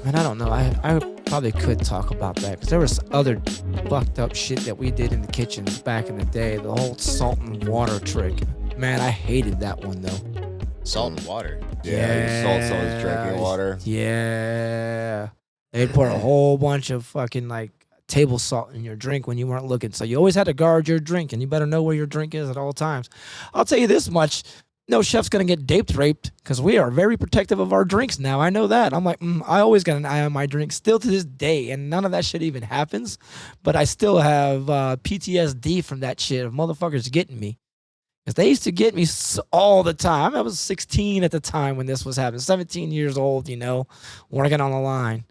And I don't know. I probably could talk about that because there was other fucked up shit that we did in the kitchens back in the day. The whole salt and water trick. Man, I hated that one though. Salt and water. Yeah, you salt someone's drinking water. Yeah. They'd pour a whole bunch of fucking like table salt in your drink when you weren't looking. So you always had to guard your drink, and you better know where your drink is at all times. I'll tell you this much. No chef's going to get raped because we are very protective of our drinks now. I know that. I'm like, I always got an eye on my drink still to this day, and none of that shit even happens. But I still have PTSD from that shit of motherfuckers getting me. Because they used to get me all the time. I was 16 at the time when this was happening. 17 years old, working on the line.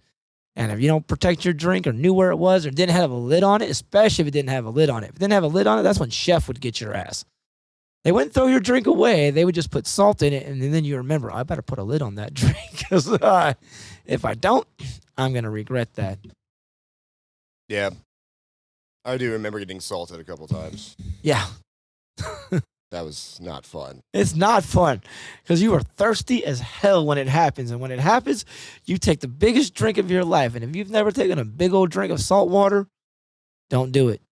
And if you don't protect your drink or knew where it was or didn't have a lid on it, especially if it didn't have a lid on it. If it didn't have a lid on it, that's when chef would get your ass. They wouldn't throw your drink away. They would just put salt in it, and then you remember, I better put a lid on that drink. Because if I don't, I'm going to regret that. Yeah. I do remember getting salted a couple times. Yeah. That was not fun. It's not fun because you are thirsty as hell when it happens. And when it happens, you take the biggest drink of your life. And if you've never taken a big old drink of salt water, don't do it.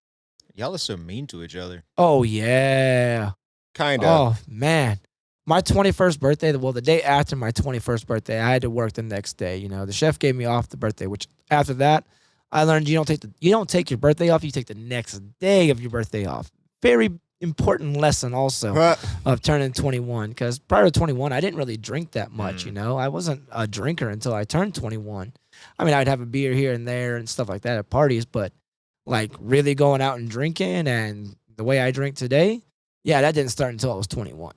Y'all are so mean to each other. Oh, yeah. Kind of. Oh, man. My 21st birthday, the day after my 21st birthday, I had to work the next day. The chef gave me off the birthday, which after that, I learned you don't take your birthday off. You take the next day of your birthday off. Very important lesson also of turning 21, because prior to 21 I didn't really drink that much. I wasn't a drinker until I turned 21. I mean, I'd have a beer here and there and stuff like that at parties, but like really going out and drinking and the way I drink today, that didn't start until I was 21.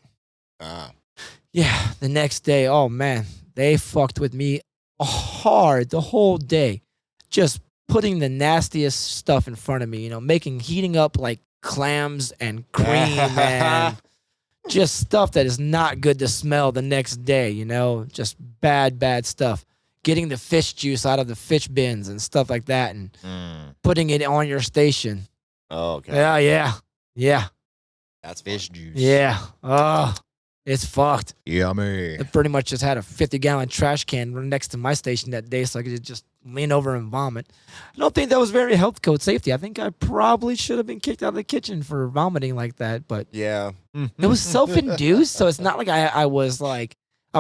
Yeah, the next day, oh man, they fucked with me hard the whole day, just putting the nastiest stuff in front of me, heating up like clams and cream and just stuff that is not good to smell the next day, just bad stuff. Getting the fish juice out of the fish bins and stuff like that and putting it on your station. Oh, okay. Yeah. That's fish juice. Yeah. Oh, it's fucked. Yummy. I pretty much just had a 50-gallon trash can next to my station that day so I could just lean over and vomit. I don't think that was very health code safety. I think I probably should have been kicked out of the kitchen for vomiting like that, but yeah, it was self-induced, so it's not like I was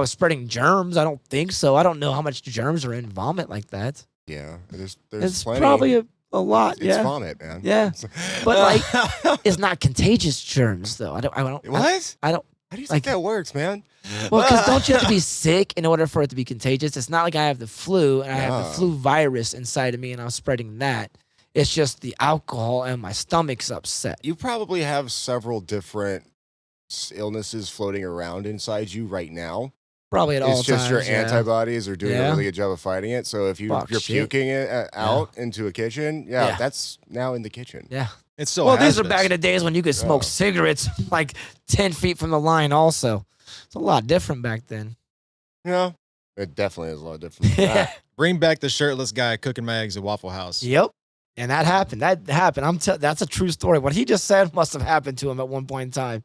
spreading germs. I don't think so. I don't know how much germs are in vomit like that. Yeah, there's it's plenty. Probably a lot. It's vomit, man. Yeah, but like it's not contagious germs though. I don't. What? I don't. How do you think that works, man? Well, because don't you have to be sick in order for it to be contagious? It's not like I have the flu and I have the flu virus inside of me and I'm spreading that. It's just the alcohol and my stomach's upset. You probably have several different illnesses floating around inside you right now. Probably at all times. It's just your antibodies are doing a really good job of fighting it. So if you're puking it out into a kitchen, that's now in the kitchen. Yeah. It's so these are back in the days when you could smoke cigarettes like 10 feet from the line also. It's a lot different back then. Yeah, it definitely is a lot different. Bring back the shirtless guy cooking my eggs at Waffle House. Yep. And that happened. That's a true story. What he just said must have happened to him at one point in time.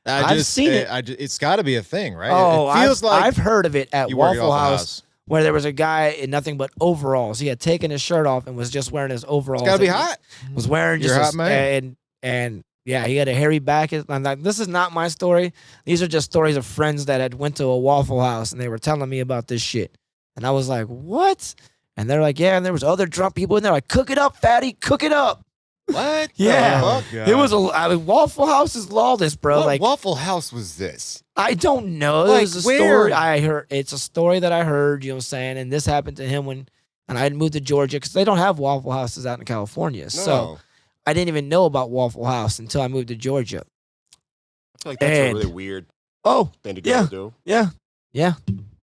I've seen it. It's got to be a thing, right? Oh, it feels like I've heard of it at Waffle House. Where there was a guy in nothing but overalls. He had taken his shirt off and was just wearing his overalls. It's gotta be hot. Was wearing just hot, man. And yeah, he had a hairy back. I'm like, this is not my story. These are just stories of friends that had went to a Waffle House and they were telling me about this shit. And I was like, what? And they're like, yeah. And there was other drunk people in there like, cook it up, fatty, cook it up. What? Yeah. It was Waffle House is lawless, bro. What like Waffle House was this? I don't know. Like, It was a story I heard. It's a story that I heard, you know what I'm saying? And this happened to him and I had moved to Georgia because they don't have Waffle Houses out in California. No. So I didn't even know about Waffle House until I moved to Georgia. I feel like that's a really weird thing to go do. Yeah.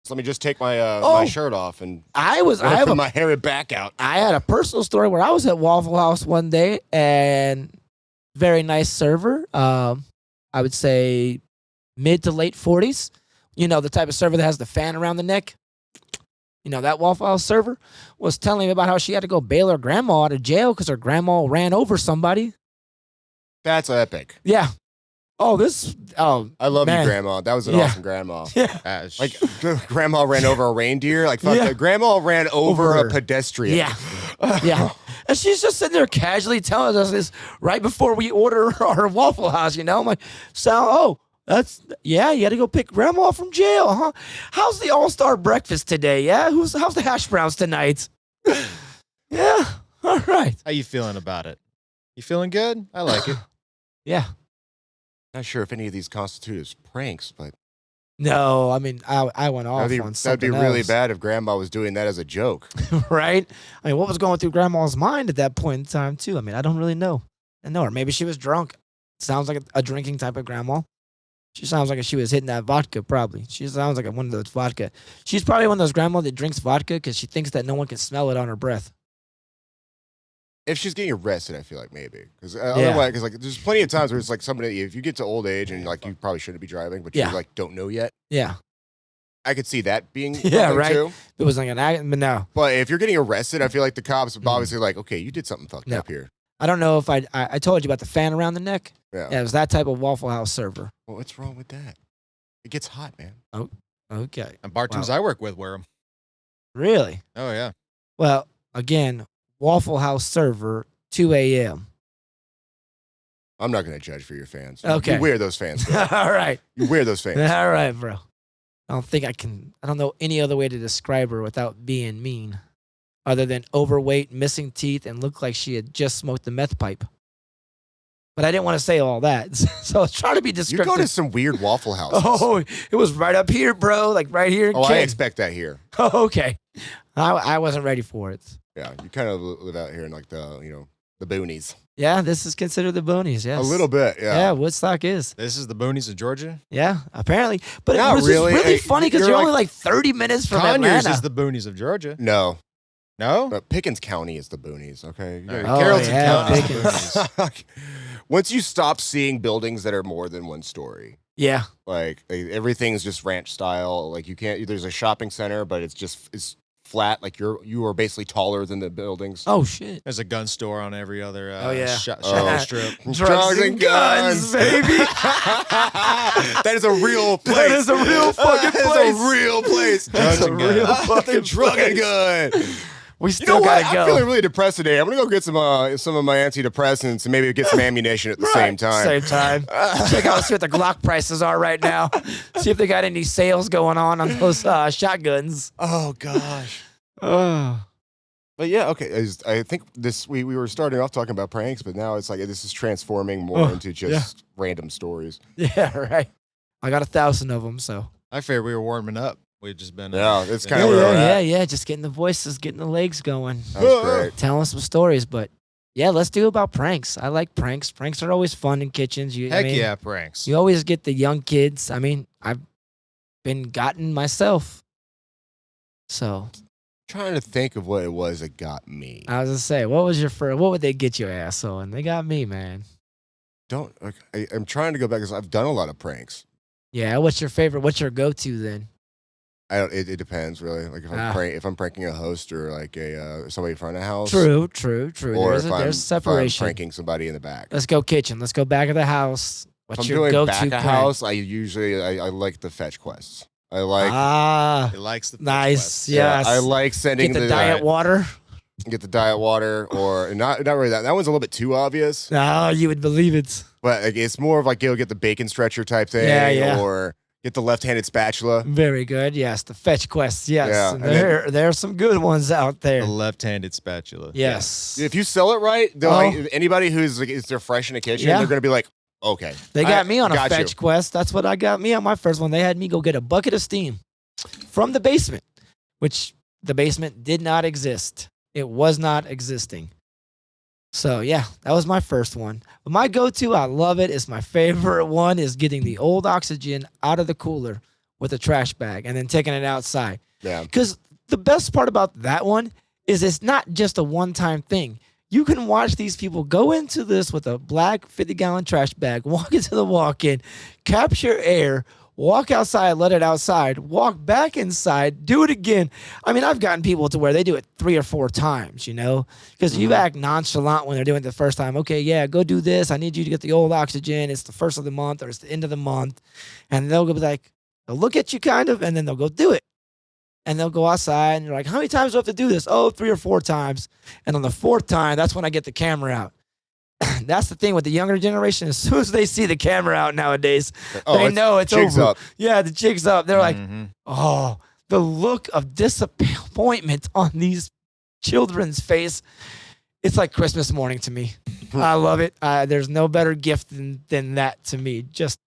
So let me just take my my shirt off and put my hairy back out. I had a personal story where I was at Waffle House one day and very nice server. I would say mid to late 40s. You know, the type of server that has the fan around the neck. You know, that Waffle House server was telling me about how she had to go bail her grandma out of jail because her grandma ran over somebody. That's epic. Yeah. Oh, this. Oh, I love man. you, Grandma. That was an awesome grandma. Yeah. Like, Grandma ran over a reindeer. Like, fuck that. Grandma ran over a pedestrian. Yeah. Yeah. And she's just sitting there casually telling us this right before we order our Waffle House, you know? I'm like, you got to go pick Grandma from jail, huh? How's the All-Star breakfast today, yeah? How's the hash browns tonight? Yeah. All right. How you feeling about it? You feeling good? I like it. Yeah. Not sure if any of these constitute as pranks, but No, I mean, I went off on something that'd be really else. bad if Grandma was doing that as a joke. Right? I mean, what was going through Grandma's mind at that point in time, too? I mean, I don't really know. Or maybe she was drunk. Sounds like a drinking type of grandma. She sounds like she was hitting that vodka, probably. She sounds like one of those vodka. She's probably one of those grandma that drinks vodka because she thinks that no one can smell it on her breath. If she's getting arrested, I feel like maybe. Because otherwise, because like there's plenty of times where it's like somebody, if you get to old age and like you probably shouldn't be driving, but you like don't know yet. Yeah. I could see that being right. too. It was like an act, but no. But if you're getting arrested, I feel like the cops are obviously like, okay, you did something fucked up here. I don't know if I told you about the fan around the neck. Yeah. It was that type of Waffle House server. Well, what's wrong with that? It gets hot, man. Oh, okay. And bartenders I work with wear them. Really? Oh, yeah. Well, again, Waffle House server, 2 a.m. I'm not going to judge for your fans. Okay. You wear those fans. All right. You wear those fans. All right, bro. I don't know any other way to describe her without being mean, other than overweight, missing teeth, and looked like she had just smoked a meth pipe. But I didn't want to say all that, so I was trying to be descriptive. You go to some weird Waffle Houses. Oh, it was right up here, bro, like right here. I expect that here. Oh, okay. I wasn't ready for it. Yeah, you kind of live out here in like the boonies. Yeah, this is considered the boonies, yes. A little bit, yeah. Yeah, Woodstock is. This is the boonies of Georgia? Yeah, apparently. But Not it was really. really funny because you're like, only like 30 minutes from Conyers Atlanta. is the boonies of Georgia. No. No? Pickens County is the boonies, okay? Carrollton County is the Pickens. boonies. Once you stop seeing buildings that are more than one story, Yeah. like everything's just ranch style. Like you can't. There's a shopping center, but it's flat. Like you are basically taller than the buildings. Oh shit. There's a gun store on every other Oh. strip. Drugs and guns, baby. That is a real place. That is a real fucking place. That is a real place. Drugs and guns. fucking Drug and place. gun. We You still know what? gotta go. I'm feeling really depressed today. I'm gonna go get some of my antidepressants and maybe get some ammunition at the same time. Same time. Check out, see what the Glock prices are right now. See if they got any sales going on those shotguns. Oh gosh. Oh. But yeah, okay. I think we were starting off talking about pranks, but now it's like this is transforming more into just random stories. Yeah, right. I got 1,000 of them, so. I figured we were warming up. We've just been. Yeah, it's kind of where we're at. Yeah. Just getting the voices, getting the legs going. That's great. Telling some stories, but yeah, let's do about pranks. I like pranks. Pranks are always fun in kitchens. Heck yeah, pranks. You always get the young kids. I mean, I've been gotten myself. So. Trying to think of what it was that got me. I was gonna say, what would they get your ass on? They got me, man. I'm trying to go back because I've done a lot of pranks. Yeah, what's your favorite? What's your go-to then? It depends really. Like if I'm pranking a host or like somebody in front of the house. True. Or There's separation. If I'm pranking somebody in the back. Let's go kitchen. Let's go back of the house. What's if your I'm go-to doing back prank? of house, I usually I like the fetch quests. I like It likes the nice. yeah, Yes. I like sending Get the diet water. Get the diet water, or not really that. That one's a little bit too obvious. No, you would believe it. But like, it's more of like get the bacon stretcher type thing, or get the left-handed spatula. Very good. Yes, the fetch quests. Yes, Yeah, and and there are some good ones out there. The left-handed spatula. Yes, If you sell it right, like, anybody who's like they're fresh in the kitchen, they're gonna be like, okay. They got me on a got fetch quest. That's what I got me on my first one. They had me go get a bucket of steam from the basement, which the basement did not exist. It was not existing. So yeah, that was my first one. But my go-to, I love it, is my favorite one is getting the old oxygen out of the cooler with a trash bag and then taking it outside. Yeah. Because the best part about that one is it's not just a one-time thing. You can watch these people go into this with a black 50-gallon trash bag, walk into the walk-in, capture air, walk outside, let it outside, walk back inside, do it again. I mean, I've gotten people to where they do it 3 or 4 times, you know, because you act nonchalant when they're doing it the first time. Okay, yeah, go do this. I need you to get the old oxygen. It's the first of the month or it's the end of the month. And they'll be like, they'll look at you kind of, and then they'll go do it. And they'll go outside and you're like, how many times do I have to do this? Oh, 3 or 4 times. And on the 4th time, that's when I get the camera out. That's the thing with the younger generation. As soon as they see the camera out nowadays, they know it's over. Up. Yeah, the jig's up. They're like, oh, the look of disappointment on these children's face. It's like Christmas morning to me. I love it. There's no better gift than that to me. Just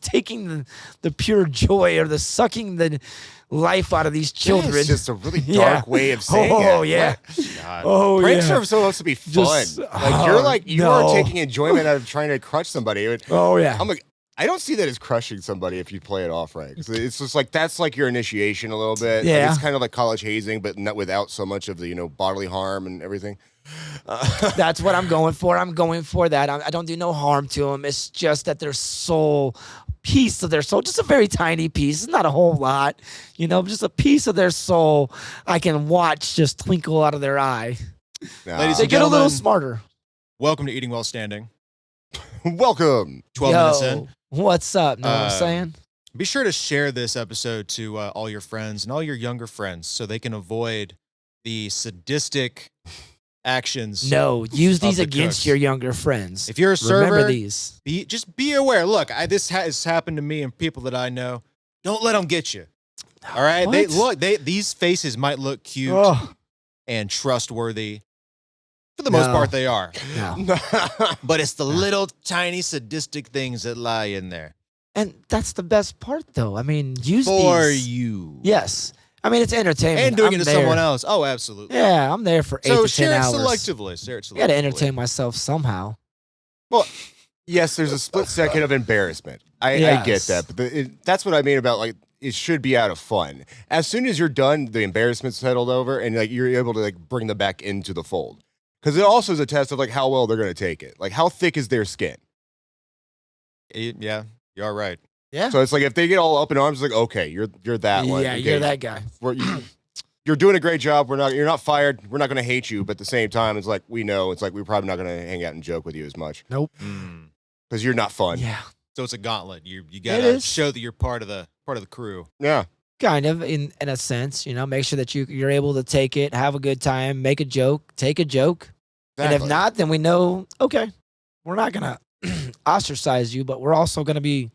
taking the pure joy or the sucking the life out of these children. It's just a really dark way of saying it. Oh, yeah. Pranks are supposed to be fun. You are taking enjoyment out of trying to crush somebody. Oh, yeah. I'm like, I don't see that as crushing somebody if you play it off right. It's just like, that's like your initiation a little bit. Yeah. Like, it's kind of like college hazing, but not without so much of the, bodily harm and everything. That's what I'm going for. I'm going for that. I don't do no harm to them. It's just that their soul, piece of their soul, just a very tiny piece. It's not a whole lot, just a piece of their soul I can watch just twinkle out of their eye. Ladies They and get a little gentlemen, smarter. welcome to Eating While Standing. Welcome. 12 minutes in. What's up? Know what I'm saying? Be sure to share this episode to all your friends and all your younger friends so they can avoid the sadistic actions. No, use these the against cooks. your younger friends. If you're a server, remember these. just be aware. Look, this has happened to me and people that I know. Don't let them get you. All right? These faces might look cute and trustworthy. For the most part, they are. No. But it's the little tiny sadistic things that lie in there. And that's the best part, though. I mean, use For these. you. Yes. I mean, it's entertainment. And doing I'm it to there. someone else. Oh, absolutely. Yeah, I'm there for 8 to 10 hours. So share it selectively. Share it selectively. I got to entertain myself somehow. Well, yes, there's a split second of embarrassment. I get that. But that's what I mean about, like, it should be out of fun. As soon as you're done, the embarrassment's settled over, and like you're able to like bring them back into the fold. Because it also is a test of like how well they're going to take it. Like, how thick is their skin? Yeah, you're right. Yeah. So it's like if they get all up in arms, it's like, okay, you're that one. Yeah, Okay, you're that guy. You're doing a great job. You're not fired. We're not going to hate you. But at the same time, it's like we know. It's like we're probably not going to hang out and joke with you as much. Nope. Because you're not fun. Yeah. So it's a gauntlet. You got to show that you're part of the crew. Yeah. Kind of, in a sense, make sure that you're able to take it, have a good time, make a joke, take a joke. Exactly. And if not, then we know, okay, we're not going to ostracize you, but we're also going to be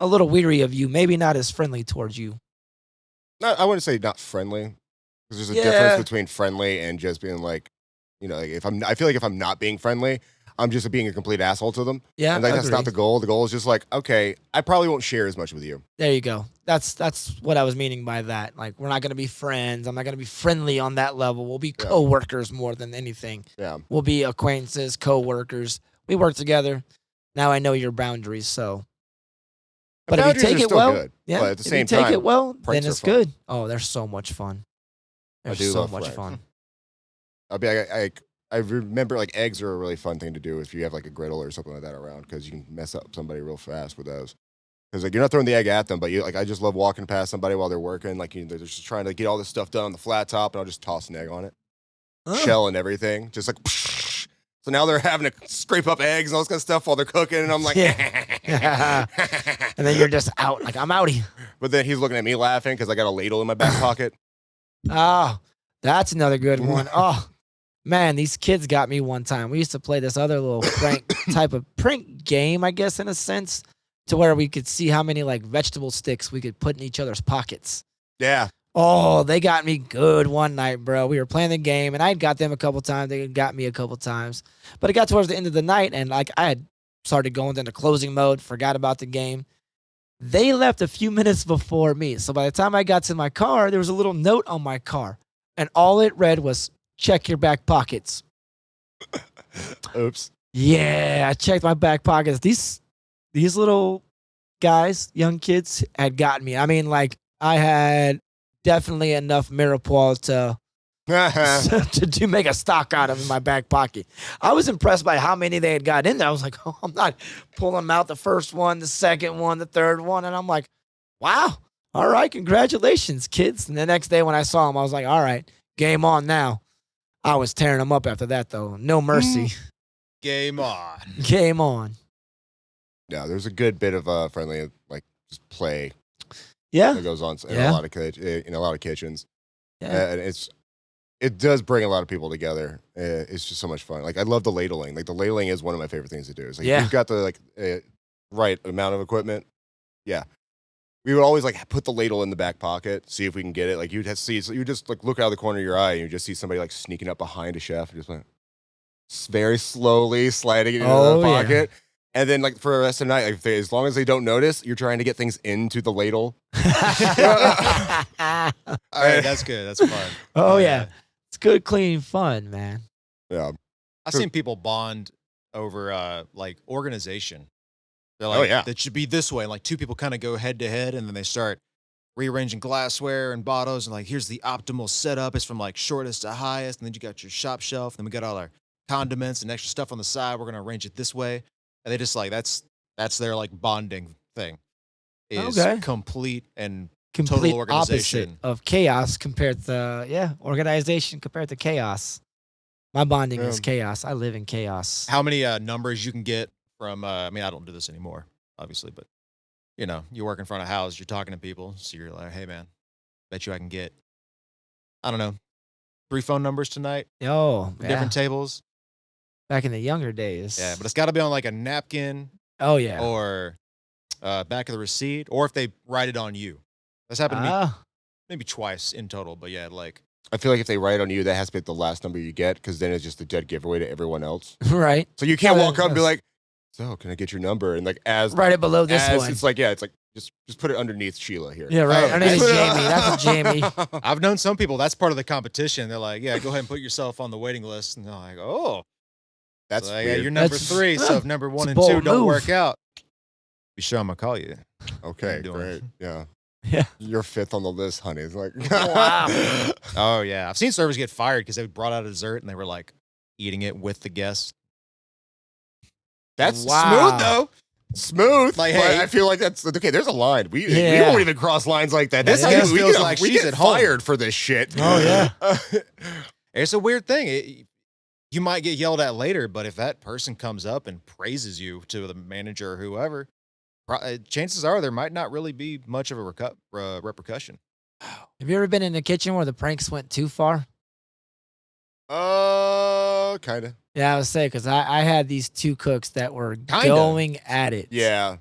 a little weary of you, maybe not as friendly towards you. I wouldn't say not friendly. Because there's a difference between friendly and just being like, like I feel like if I'm not being friendly, I'm just being a complete asshole to them. Yeah, and like that's not the goal. The goal is just like, okay, I probably won't share as much with you. There you go. That's what I was meaning by that. Like, we're not going to be friends. I'm not going to be friendly on that level. We'll be co-workers more than anything. Yeah. We'll be acquaintances, co-workers. We work together. Now I know your boundaries, so. But if you take it well, good, but at the same if you take time, it well, then pranks it's are fun. good. Oh, they're so much fun. They're so much fun. I remember like eggs are a really fun thing to do if you have like a griddle or something like that around because you can mess up somebody real fast with those. Because like you're not throwing the egg at them, but I just love walking past somebody while they're working. Like they're just trying to get all this stuff done on the flat top, and I'll just toss an egg on it, shell and everything, just like. So now they're having to scrape up eggs and all this kind of stuff while they're cooking, and I'm like, and then you're just out, like, I'm outie. But then he's looking at me laughing because I got a ladle in my back pocket. Oh, that's another good one. Oh, man, these kids got me one time. We used to play this other little type of prank game, I guess, in a sense, to where we could see how many like vegetable sticks we could put in each other's pockets. Yeah. Oh, they got me good one night, bro. We were playing the game, and I got them a couple times. They got me a couple times. But it got towards the end of the night, and like I had started going into closing mode, forgot about the game. They left a few minutes before me. So by the time I got to my car, there was a little note on my car, and all it read was, check your back pockets. Oops. Yeah, I checked my back pockets. These little guys, young kids, had gotten me. I mean, like, I had definitely enough mirepoix to to make a stock out of in my back pocket. I was impressed by how many they had got in there. I was like, oh, I'm not pulling them out the first one, the second one, the third one. And I'm like, wow, all right, congratulations, kids. And the next day when I saw them, I was like, all right, game on now. I was tearing them up after that, though. No mercy. Game on. Game on. Yeah, there's a good bit of friendly, like, just play Yeah. that goes on in a lot of kitchens. Yeah. And it does bring a lot of people together. It's just so much fun. Like, I love the ladling. Like, the ladling is one of my favorite things to do. It's like, if you've got the right amount of equipment. Yeah. We would always like put the ladle in the back pocket, see if we can get it. Like, you'd have to see, so you just like look out of the corner of your eye and you just see somebody like sneaking up behind a chef and just like very slowly sliding it into the pocket. Yeah. And then, like, for the rest of the night, like, as long as they don't notice, you're trying to get things into the ladle. All right, that's good. That's fun. Oh, yeah. It's good, clean fun, man. Yeah. I've seen people bond over, like, organization. They're like, that should be this way. And, like, two people kind of go head to head, and then they start rearranging glassware and bottles. And, like, here's the optimal setup. It's from, like, shortest to highest. And then you got your shop shelf. And then we got all our condiments and extra stuff on the side. We're going to arrange it this way. And they just like that's their like bonding thing is complete total organization of chaos compared to organization compared to chaos. My bonding is chaos. I live in chaos. How many numbers you can get from? I mean, I don't do this anymore, obviously, but you know, you work in front of houses, you're talking to people, so you're like, hey man, bet you I can get, I don't know, 3 phone numbers tonight. Oh, different tables. Back in the younger days. Yeah, but it's got to be on like a napkin. Oh, yeah. Or back of the receipt. Or if they write it on you. That's happened to me maybe twice in total. But yeah, like. I feel like if they write it on you, that has to be the last number you get because then it's just a dead giveaway to everyone else. Right. So you can't walk up and be like, so can I get your number? And like write it below this one. It's like, it's like, just put it underneath Sheila here. Yeah, right. Underneath Jamie. That's a Jamie. I've known some people, that's part of the competition. They're like, yeah, go ahead and put yourself on the waiting list. And they're like, oh. That's so, yeah, you're number 3, so if number 1 and 2 don't work out, be sure I'm gonna call you. Okay, great. Yeah. Yeah. You're 5th on the list, honey. It's like, wow. Oh, yeah. I've seen servers get fired because they brought out a dessert and they were like eating it with the guests. That's smooth, though. Smooth. Like, hey, I feel like that's okay. There's a line. We won't even cross lines like that. This house feels like she's at home. Fired for this shit. Oh, yeah. It's a weird thing. You might get yelled at later, but if that person comes up and praises you to the manager or whoever, chances are there might not really be much of a repercussion. Have you ever been in a kitchen where the pranks went too far? Kind of. Yeah, I would say, because I had these 2 cooks that were going at it. Yeah.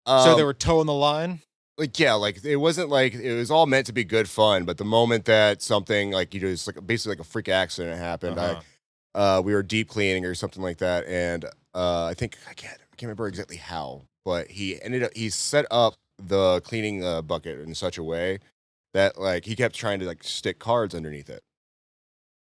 So they were toeing the line? Like, yeah, like it wasn't like it was all meant to be good fun, but the moment that something like just like basically like a freak accident happened, we were deep cleaning or something like that, and I can't remember exactly how, but he set up the cleaning bucket in such a way that like he kept trying to like stick cards underneath it,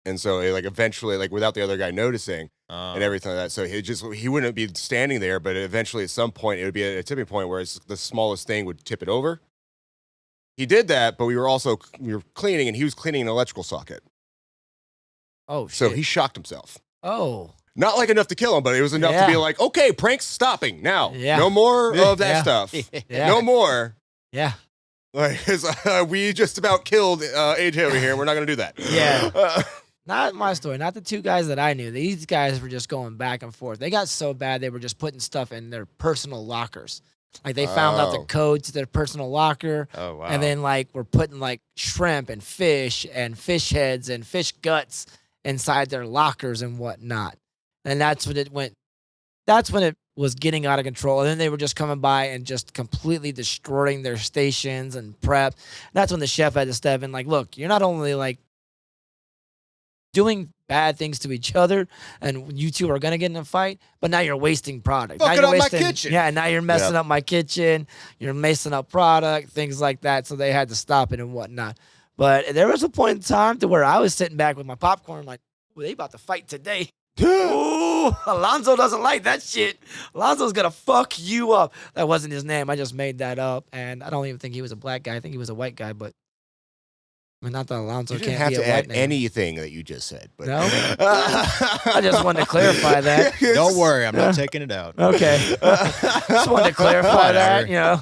and so like eventually like without the other guy noticing and everything like that, so he wouldn't be standing there, but eventually at some point it would be a tipping point where it's the smallest thing would tip it over. He did that, but we were cleaning, and he was cleaning an electrical socket. Oh, shit. So he shocked himself. Oh. Not like enough to kill him, but it was enough to be like, okay, pranks stopping now. Yeah. No more of that stuff. Yeah. No more. Yeah. Like, we just about killed AJ over here, and we're not going to do that. Yeah. Not my story. Not the 2 guys that I knew. These guys were just going back and forth. They got so bad they were just putting stuff in their personal lockers. Like, they found out the code to their personal locker. Oh, wow. And then, like, we're putting, like, shrimp and fish heads and fish guts inside their lockers and whatnot. And that's when it was getting out of control. And then they were just coming by and just completely destroying their stations and prep. That's when the chef had to step in, like, look, you're not only, like, doing bad things to each other, and you 2 are gonna get in a fight, but now you're wasting product. Fucking up my kitchen. Yeah, now you're messing up my kitchen. You're messing up product, things like that. So they had to stop it and whatnot. But there was a point in time to where I was sitting back with my popcorn, like, well, they about to fight today. Ooh, Alonzo doesn't like that shit. Alonzo's gonna fuck you up. That wasn't his name. I just made that up, and I don't even think he was a black guy. I think he was a white guy, but I mean, not that Alonzo You didn't can't have be to a white add name. anything that you just said. But No? I just wanted to clarify that. Don't worry, I'm not taking it out. Okay. Just wanted to clarify that, you know.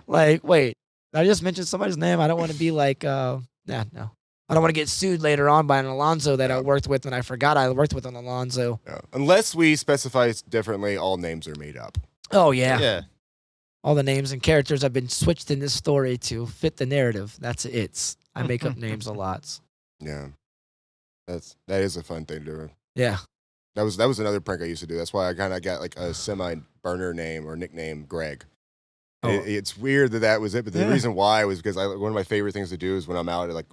Like, wait, did I just mention somebody's name? I don't want to be like, no. I don't want to get sued later on by an Alonzo that I worked with, and I forgot I worked with an Alonzo. Yeah. Unless we specify differently, all names are made up. Oh, yeah. Yeah. All the names and characters have been switched in this story to fit the narrative. That's it. I make up names a lot. Yeah, that is a fun thing to do. Yeah. That was another prank I used to do. That's why I kind of got like a semi-burner name or nickname, Greg. Oh. It's weird that was it, but the Yeah. reason why was because one of my favorite things to do is when I'm out at like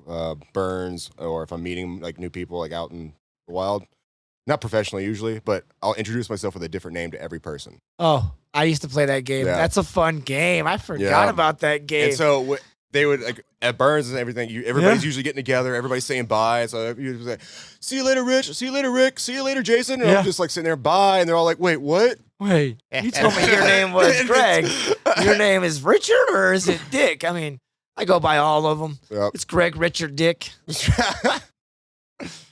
Burns or if I'm meeting like new people like out in the wild, not professionally usually, but I'll introduce myself with a different name to every person. Oh, I used to play that game. Yeah. That's a fun game. I forgot about that game. And so they would like at Burns and everything. Everybody's usually getting together. Everybody's saying bye. So you say, "See you later, Rich. See you later, Rick. See you later, Jason." And I'm just like sitting there, bye, and they're all like, "Wait, what? Wait, you told me your name was Greg. Your name is Richard, or is it Dick? I mean, I go by all of them. Yep. It's Greg, Richard, Dick.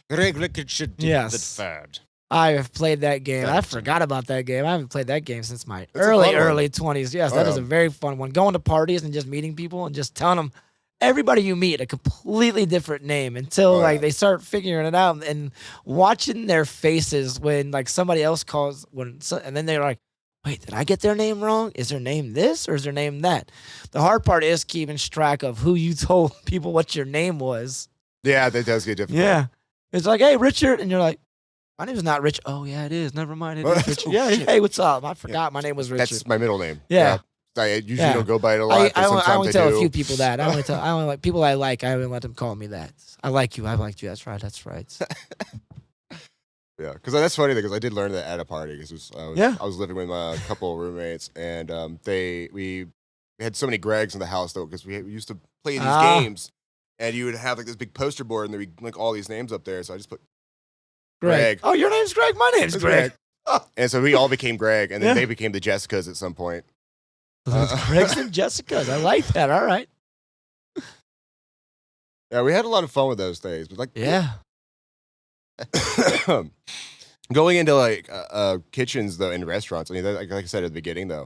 Greg Richard Yes. the third. I have played that game. I forgot about that game. I haven't played that game since my It's a fun one. early 20s. Yes, that is a very fun one. Going to parties and just meeting people and just telling them everybody you meet a completely different name until they start figuring it out and watching their faces when like somebody else calls and then they're like, wait, did I get their name wrong? Is their name this or is their name that? The hard part is keeping track of who you told people what your name was. Yeah, that does get difficult. Yeah. It's like, hey, Richard. And you're like, my name is not Rich. Oh, yeah, it is. Never mind. It is Richard. Yeah, hey, what's up? I forgot my name was Richard. That's my middle name. Yeah. I usually don't go by it a lot. I only tell do. a few people that. I only like people I like. I only let them call me that. I like you. I liked you. That's right. That's right. Yeah, because that's funny because I did learn that at a party. Because I was living with a couple of roommates, and we had so many Gregs in the house though because we used to play these games, and you would have like this big poster board, and there would be like all these names up there. So I just put Greg. Oh, your name's Greg. My name's Greg. And so we all became Greg, and then they became the Jessicas at some point. Gregs and Jessicas. I like that. All right. Yeah, we had a lot of fun with those days. But going into like kitchens though in restaurants. I mean, like I said at the beginning though,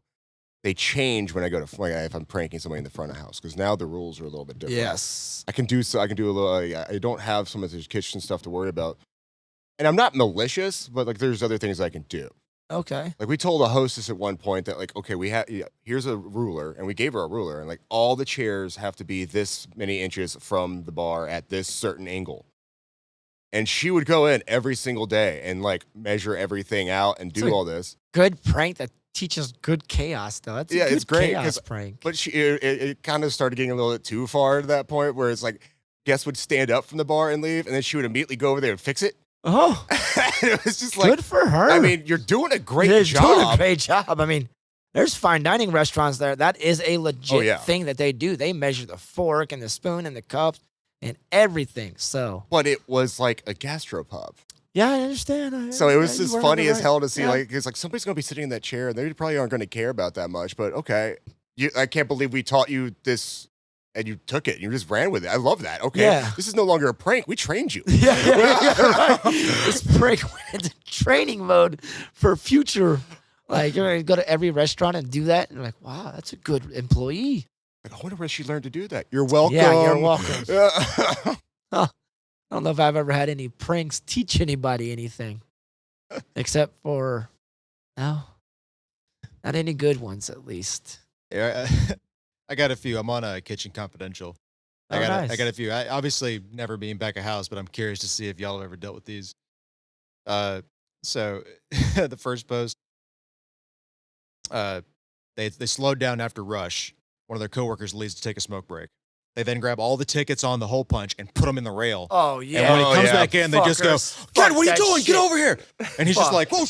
they change when I go to if I'm pranking somebody in the front of the house because now the rules are a little bit different. Yes. I can do a little. I don't have some of this kitchen stuff to worry about, and I'm not malicious, but like there's other things I can do. Okay. Like we told a hostess at one point that like, okay, here's a ruler, and we gave her a ruler, and like all the chairs have to be this many inches from the bar at this certain angle. And she would go in every single day and like measure everything out and do all this. Good prank that teaches good chaos though. That's a good it's great chaos prank. But it kind of started getting a little bit too far to that point where it's like guests would stand up from the bar and leave, and then she would immediately go over there and fix it. Oh, it was just like good for her. I mean, you're doing a great job. Doing a great job. I mean, there's fine dining restaurants there. That is a legit thing that they do. They measure the fork and the spoon and the cups and everything. So, but it was like a gastropub. Yeah, I understand. So it was just funny as hell to see. Like, it's like somebody's gonna be sitting in that chair, and they probably aren't gonna care about that much. But okay, I can't believe we taught you this. And you took it. You just ran with it. I love that. Okay, this is no longer a prank. We trained you. Yeah, right. This prank went into training mode for future. Like you're gonna go to every restaurant and do that, and you're like, wow, that's a good employee. Like, I wonder where she learned to do that. You're welcome. Yeah, you're welcome. Huh. I don't know if I've ever had any pranks teach anybody anything, except for not any good ones, at least. Yeah. I got a few. I'm on a Kitchen Confidential. I got a few. I obviously never being back at house, but I'm curious to see if y'all have ever dealt with these. So the first post, they slowed down after rush. One of their coworkers leaves to take a smoke break. They then grab all the tickets on the hole punch and put them in the rail. Oh yeah. And when he comes back in, they just go, "God, what are you doing? Shit. Get over here!" And he's just like, "Oh,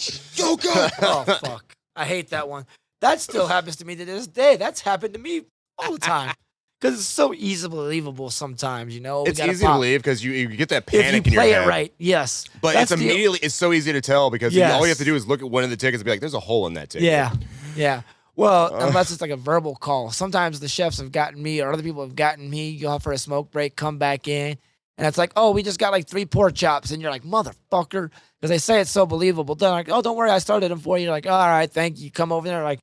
God!" Oh fuck! I hate that one. That still happens to me to this day. That's happened to me all the time. Because it's so easily believable sometimes, you know. It's easy to believe because you get that panic if you in your play head. it right, yes. But it's immediately, it's so easy to tell because all you have to do is look at one of the tickets and be like, there's a hole in that ticket. Yeah, yeah. Well, unless it's like a verbal call. Sometimes the chefs have gotten me or other people have gotten me. You go out for a smoke break, come back in, and it's like, oh, we just got like 3 pork chops. And you're like, motherfucker. Because they say it's so believable. They're like, oh, don't worry, I started them for you. You're like, all right, thank you. Come over there. Like,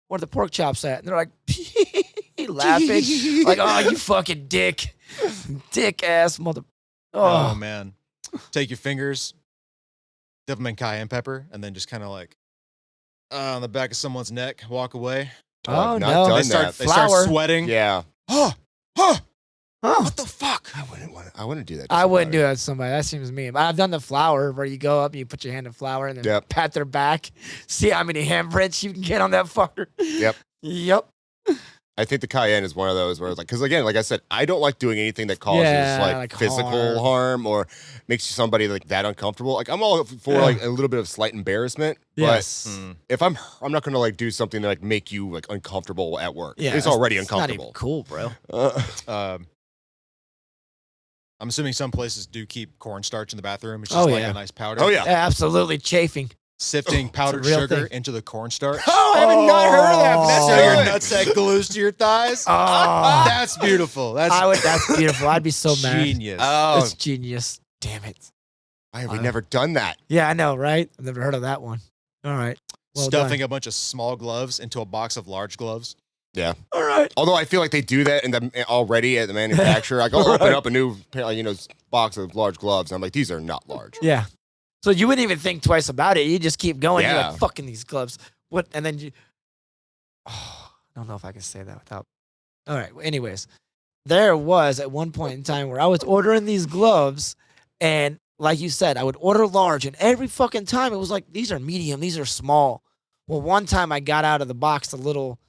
where are the pork chops at? And they're like, laughing. Like, oh, you fucking dick. Dick ass mother. Oh, man. Take your fingers, dip them in cayenne pepper, and then just kind of like on the back of someone's neck, walk away. Oh, I've not no. done They start Flour. sweating. Yeah. Huh. What the fuck? I wouldn't do that. to I wouldn't do somebody. that to somebody. That seems mean. I've done the flour where you go up and you put your hand in flour and then Yep. pat their back. See how many handprints you can get on that fucker. Yep. Yep. I think the cayenne is one of those where it's like, because again, like I said, I don't like doing anything that causes like physical harm or makes somebody like that uncomfortable. Like I'm all for like a little bit of slight embarrassment, Yes. but if I'm not gonna like do something to like make you like uncomfortable at work. Yeah, It's already Not even uncomfortable. cool, bro. I'm assuming some places do keep cornstarch in the bathroom. It's Oh, just like yeah. a nice powder. Oh yeah. Absolutely chafing. Sifting powdered real sugar thing. into the cornstarch. Oh, I have not heard of that. But that's So your good. nutsack glues to your thighs. Oh. That's beautiful. That's That's beautiful. I'd be so mad. genius. Oh, That's genius. Damn it. why have we never done that? Yeah, I know, right? I've never heard of that one. All right. Well Stuffing done. a bunch of small gloves into a box of large gloves. Yeah. All right. Although I feel like they do that already at the manufacturer. I go open up a new, box of large gloves. And I'm like, these are not large. Yeah. So you wouldn't even think twice about it. You just keep going. You're Yeah. like, fucking these gloves. What? And then you. Oh, I don't know if I can say that without. All right. Anyways, there was at one point in time where I was ordering these gloves, and like you said, I would order large, and every fucking time it was like, these are medium, these are small. Well, one time I got out of the box a little.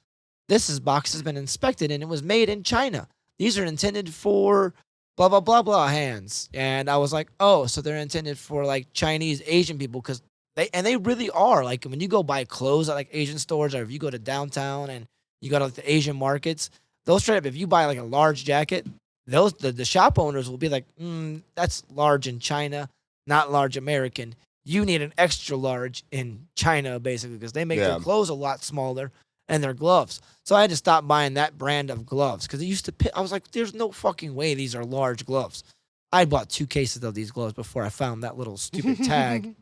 Box has been inspected, and it was made in China. These are intended for blah, blah, blah, blah hands. And I was like, oh, so they're intended for like Chinese, Asian people because they really are. Like when you go buy clothes at like Asian stores or if you go to downtown and you go to like the Asian markets, those straight up, if you buy like a large jacket, the shop owners will be like, that's large in China, not large American. You need an extra large in China, basically, because they make their clothes a lot smaller and their gloves. So I had to stop buying that brand of gloves because it used to I was like, there's no fucking way these are large gloves. I bought 2 cases of these gloves before I found that little stupid tag.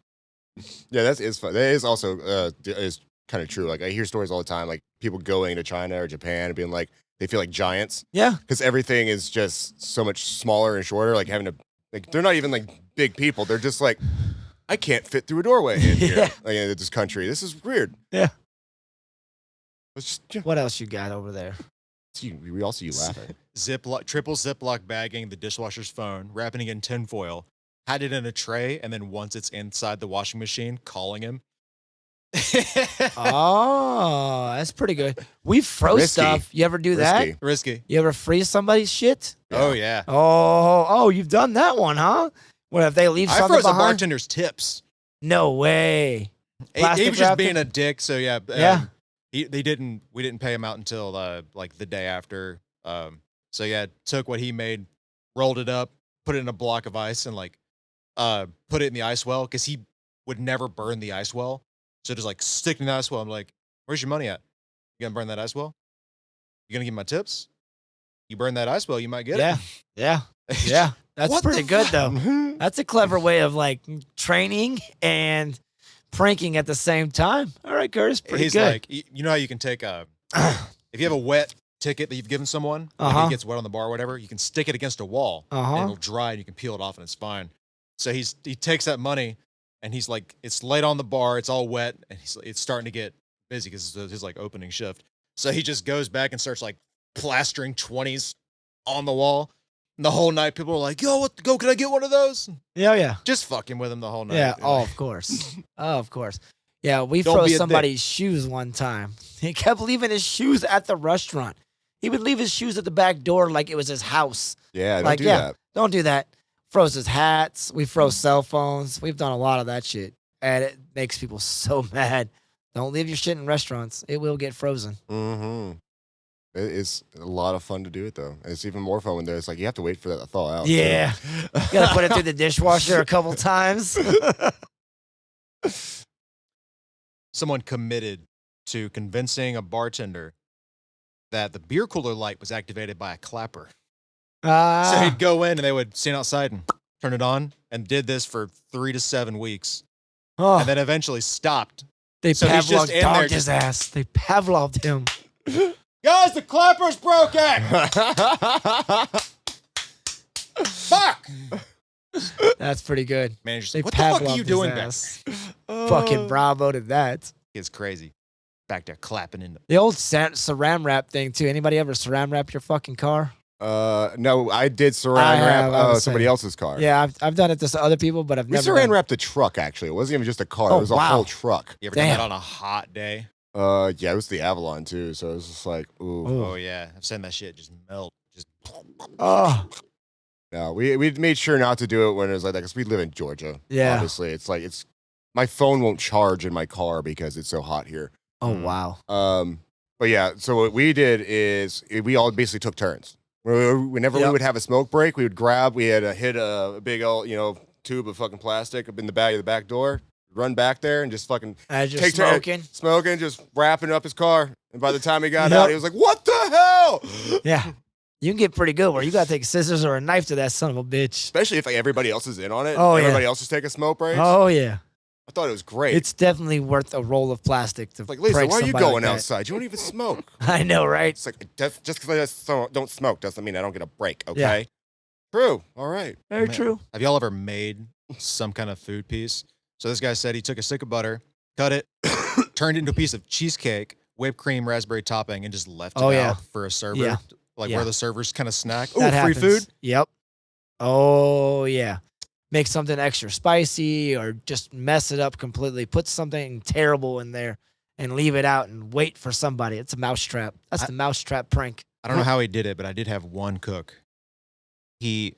Yeah, that is fun. That is also is kind of true. Like I hear stories all the time, like people going to China or Japan and being like, they feel like giants. Yeah. Because everything is just so much smaller and shorter. Like having to, like they're not even like big people. They're just like, I can't fit through a doorway in here. Yeah. Like, in this country. This is weird. Yeah. Let's just, What else you got over there? we all see you laughing. Triple Ziploc bagging the dishwasher's phone, wrapping it in tinfoil, had it in a tray, and then once it's inside the washing machine, calling him. Oh, that's pretty good. We froze Risky. stuff. You ever do that? Risky. You ever freeze somebody's shit? Oh, yeah. Oh, you've done that one, huh? What if they leave I something froze a behind? bartender's tips. No way. He Plastic was just wrapped being it? a dick, so yeah. Yeah. We didn't pay him out until like the day after. So yeah, took what he made, rolled it up, put it in a block of ice, and like put it in the ice well because he would never burn the ice well. So just like stick in the ice well. I'm like, where's your money at? You gonna burn that ice well? You gonna give me my tips? You burn that ice well, you might get it. Yeah. That's What pretty the good fuck? though. That's a clever way of like training and pranking at the same time. All right, Curtis, pretty He's good. like, you know how you can take if you have a wet ticket that you've given someone, like it gets wet on the bar or whatever, you can stick it against a wall and it'll dry and you can peel it off and it's fine. So he takes that money and he's like, it's late on the bar, it's all wet, and it's starting to get busy because it's his like opening shift. So he just goes back and starts like plastering 20s on the wall. And the whole night, people are like, "Yo, can I get one of those?" Yeah. Just fucking with him the whole night. Yeah. you Oh, know? of course. Oh, of course. Yeah, we Don't froze be a somebody's shoes one time. He kept leaving his shoes at the restaurant. He would leave his shoes at the back door like it was his house. Yeah, don't Like, do yeah. that. Don't do that. Froze his hats. We froze cell phones. We've done a lot of that shit. And it makes people so mad. Don't leave your shit in restaurants. It will get frozen. Mm-hmm. It is a lot of fun to do it though. It's even more fun when there's like you have to wait for that to thaw out. Yeah. You gotta put it through the dishwasher a couple times. Someone committed to convincing a bartender that the beer cooler light was activated by a clapper. So he'd go in and they would stand outside and turn it on, and did this for 3 to 7 weeks. And then eventually stopped. They so he's just Pavlov in there dogged his ass. They Pavloved him. Guys, the clapper's broken! Fuck! That's pretty good. Manager's They like, what the fuck are Pavloved you his doing back ass. there? Fucking bravo to that. It's crazy. Back there clapping in the... The old saran wrap thing, too. Anybody ever saran wrap your fucking car? No, I did I saran have, I wrap was somebody saying. else's car. Yeah, I've done it to other people, but I've We never saran done- wrapped a truck, actually. It wasn't even just a car. Oh, It was a wow. whole truck. You ever done that Damn. on a hot day? Yeah, it was the Avalon, too. So it was just like, ooh. Ooh. Oh, yeah. I've seen that shit just melt. Just... Oh, No, we made sure not to do it when it was like that because we live in Georgia. Yeah. Obviously, it's like, my phone won't charge in my car because it's so hot here. oh wow. But yeah, so what we did is we all basically took turns. Whenever we Yep. would have a smoke break, we had to hit a big old, tube of fucking plastic up in the bag of the back door, run back there and just fucking As you're take turn- smoking. smoking, just wrapping up his car. And by the time he got Yep. out, he was like, "What the hell?" Yeah. You can get pretty good where you got to take scissors or a knife to that son of a bitch. Especially if like everybody else is in on it. Oh, yeah. Everybody else is taking smoke breaks. Oh, yeah. I thought it was great. It's definitely worth a roll of plastic to like, Lisa, prank why are you somebody going like that. outside? You don't even smoke. I know, right? It's like, just because I don't smoke doesn't mean I don't get a break, okay? Yeah. True. All right. Very Man. true. Have y'all ever made some kind of food piece? So this guy said he took a stick of butter, cut it, turned it into a piece of cheesecake, whipped cream, raspberry topping, and just left it Oh, yeah. out for a server. Yeah. Like Yeah. where the servers kind of snack. That Ooh, free happens. food? Yep. Oh, yeah. Make something extra spicy or just mess it up completely. Put something terrible in there and leave it out and wait for somebody. It's a mousetrap. That's the mousetrap prank. I don't know how he did it, but I did have one cook. He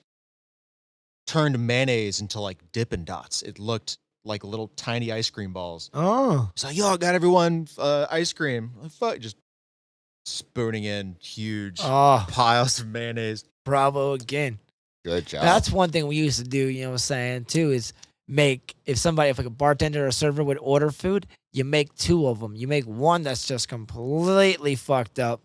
turned mayonnaise into like Dippin' Dots. It looked like little tiny ice cream balls. Oh. So yo, I got everyone ice cream. Fuck, just spooning in huge Oh, piles of mayonnaise. bravo again. Good job. That's one thing we used to do, you know what I'm saying, too, is if like a bartender or a server would order food, you make 2 of them. You make one that's just completely fucked up,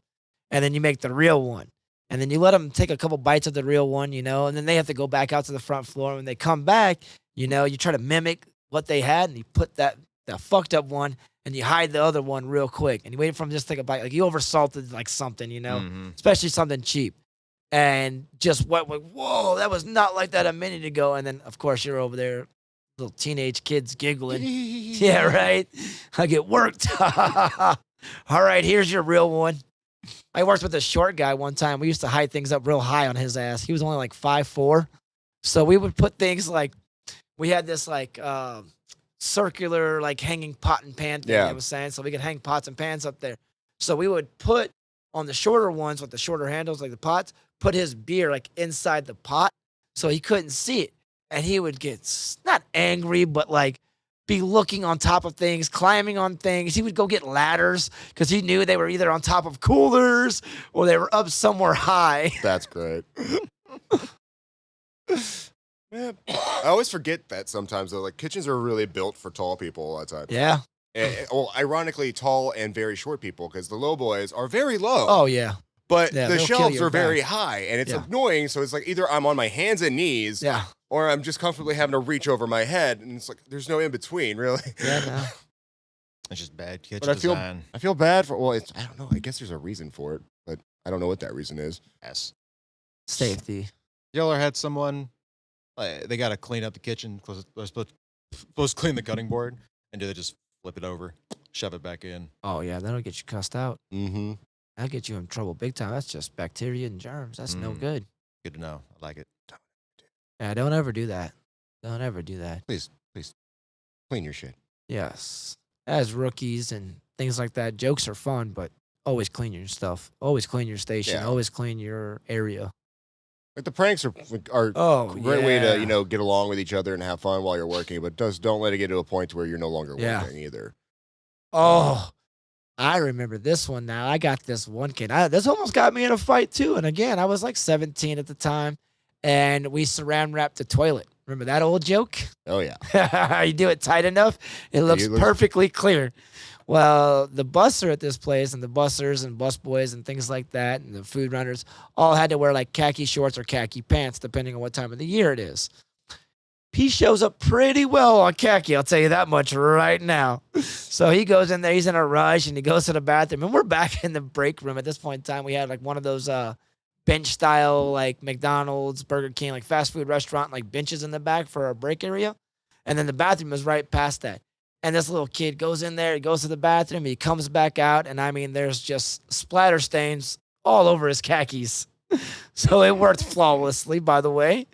and then you make the real one. And then you let them take a couple bites of the real one, and then they have to go back out to the front floor. And when they come back, you try to mimic what they had, and you put that fucked up one, and you hide the other one real quick. And you wait for them to just take a bite. Like you oversalted like something, Mhm. especially something cheap. And just went like, whoa, that was not like that a minute ago. And then, of course, you're over there, little teenage kids giggling. Yeah, right? I get worked. All right, here's your real one. I worked with a short guy one time. We used to hide things up real high on his ass. He was only like 5'4". So we would put things like, we had this like circular like hanging pot and pan thing, you know what I'm saying? So we could hang pots and pans up there. So we would put on the shorter ones with the shorter handles, like the pots, put his beer like inside the pot so he couldn't see it. And he would get not angry, but like be looking on top of things, climbing on things. He would go get ladders because he knew they were either on top of coolers or they were up somewhere high. That's great. Man, I always forget that sometimes though. Like kitchens are really built for tall people a lot of times. Yeah. Well, ironically, tall and very short people because the low boys are very low. Oh, yeah. But Yeah, the they'll kill shelves your are very back. high, and it's Yeah. annoying. So it's like either I'm on my hands and knees, Yeah. or I'm just comfortably having to reach over my head, and it's like there's no in between, really. Yeah, no. It's just bad kitchen But I feel design. I feel bad for. Well, I don't know. I guess there's a reason for it, but I don't know what that reason is. Yes. Safety. Y'all ever had someone, they got to clean up the kitchen because they're supposed to clean the cutting board, and do they just flip it over, shove it back in? Oh, yeah. That'll get you cussed out. Mm-hmm. That'll get you in trouble big time. That's just bacteria and germs. That's no Mm. good. Good to know. I like it. Yeah, don't ever do that. Don't ever do that. Please clean your shit. Yes. As rookies and things like that, jokes are fun, but always clean your stuff. Always clean your station. Yeah. Always clean your area. Like the pranks are Oh, a great way yeah. to get along with each other and have fun while you're working, but don't let it get to a point where you're no longer Yeah. working either. Oh, I remember this one now. I got this one kid. This almost got me in a fight too. And again, I was like 17 at the time, and we saran wrapped the toilet. Remember that old joke? Oh yeah. You do it tight enough, it looks it looks- perfectly clear. Well, the busser at this place and the bussers and busboys and things like that and the food runners all had to wear like khaki shorts or khaki pants, depending on what time of the year it is. He shows up pretty well on khaki, I'll tell you that much right now. So he goes in there, he's in a rush, and he goes to the bathroom. And we're back in the break room. At this point in time, we had like one of those bench-style, like McDonald's, Burger King, like fast food restaurant, like benches in the back for our break area. And then the bathroom is right past that. And this little kid goes in there, he goes to the bathroom, he comes back out, and I mean, there's just splatter stains all over his khakis. So it worked flawlessly, by the way.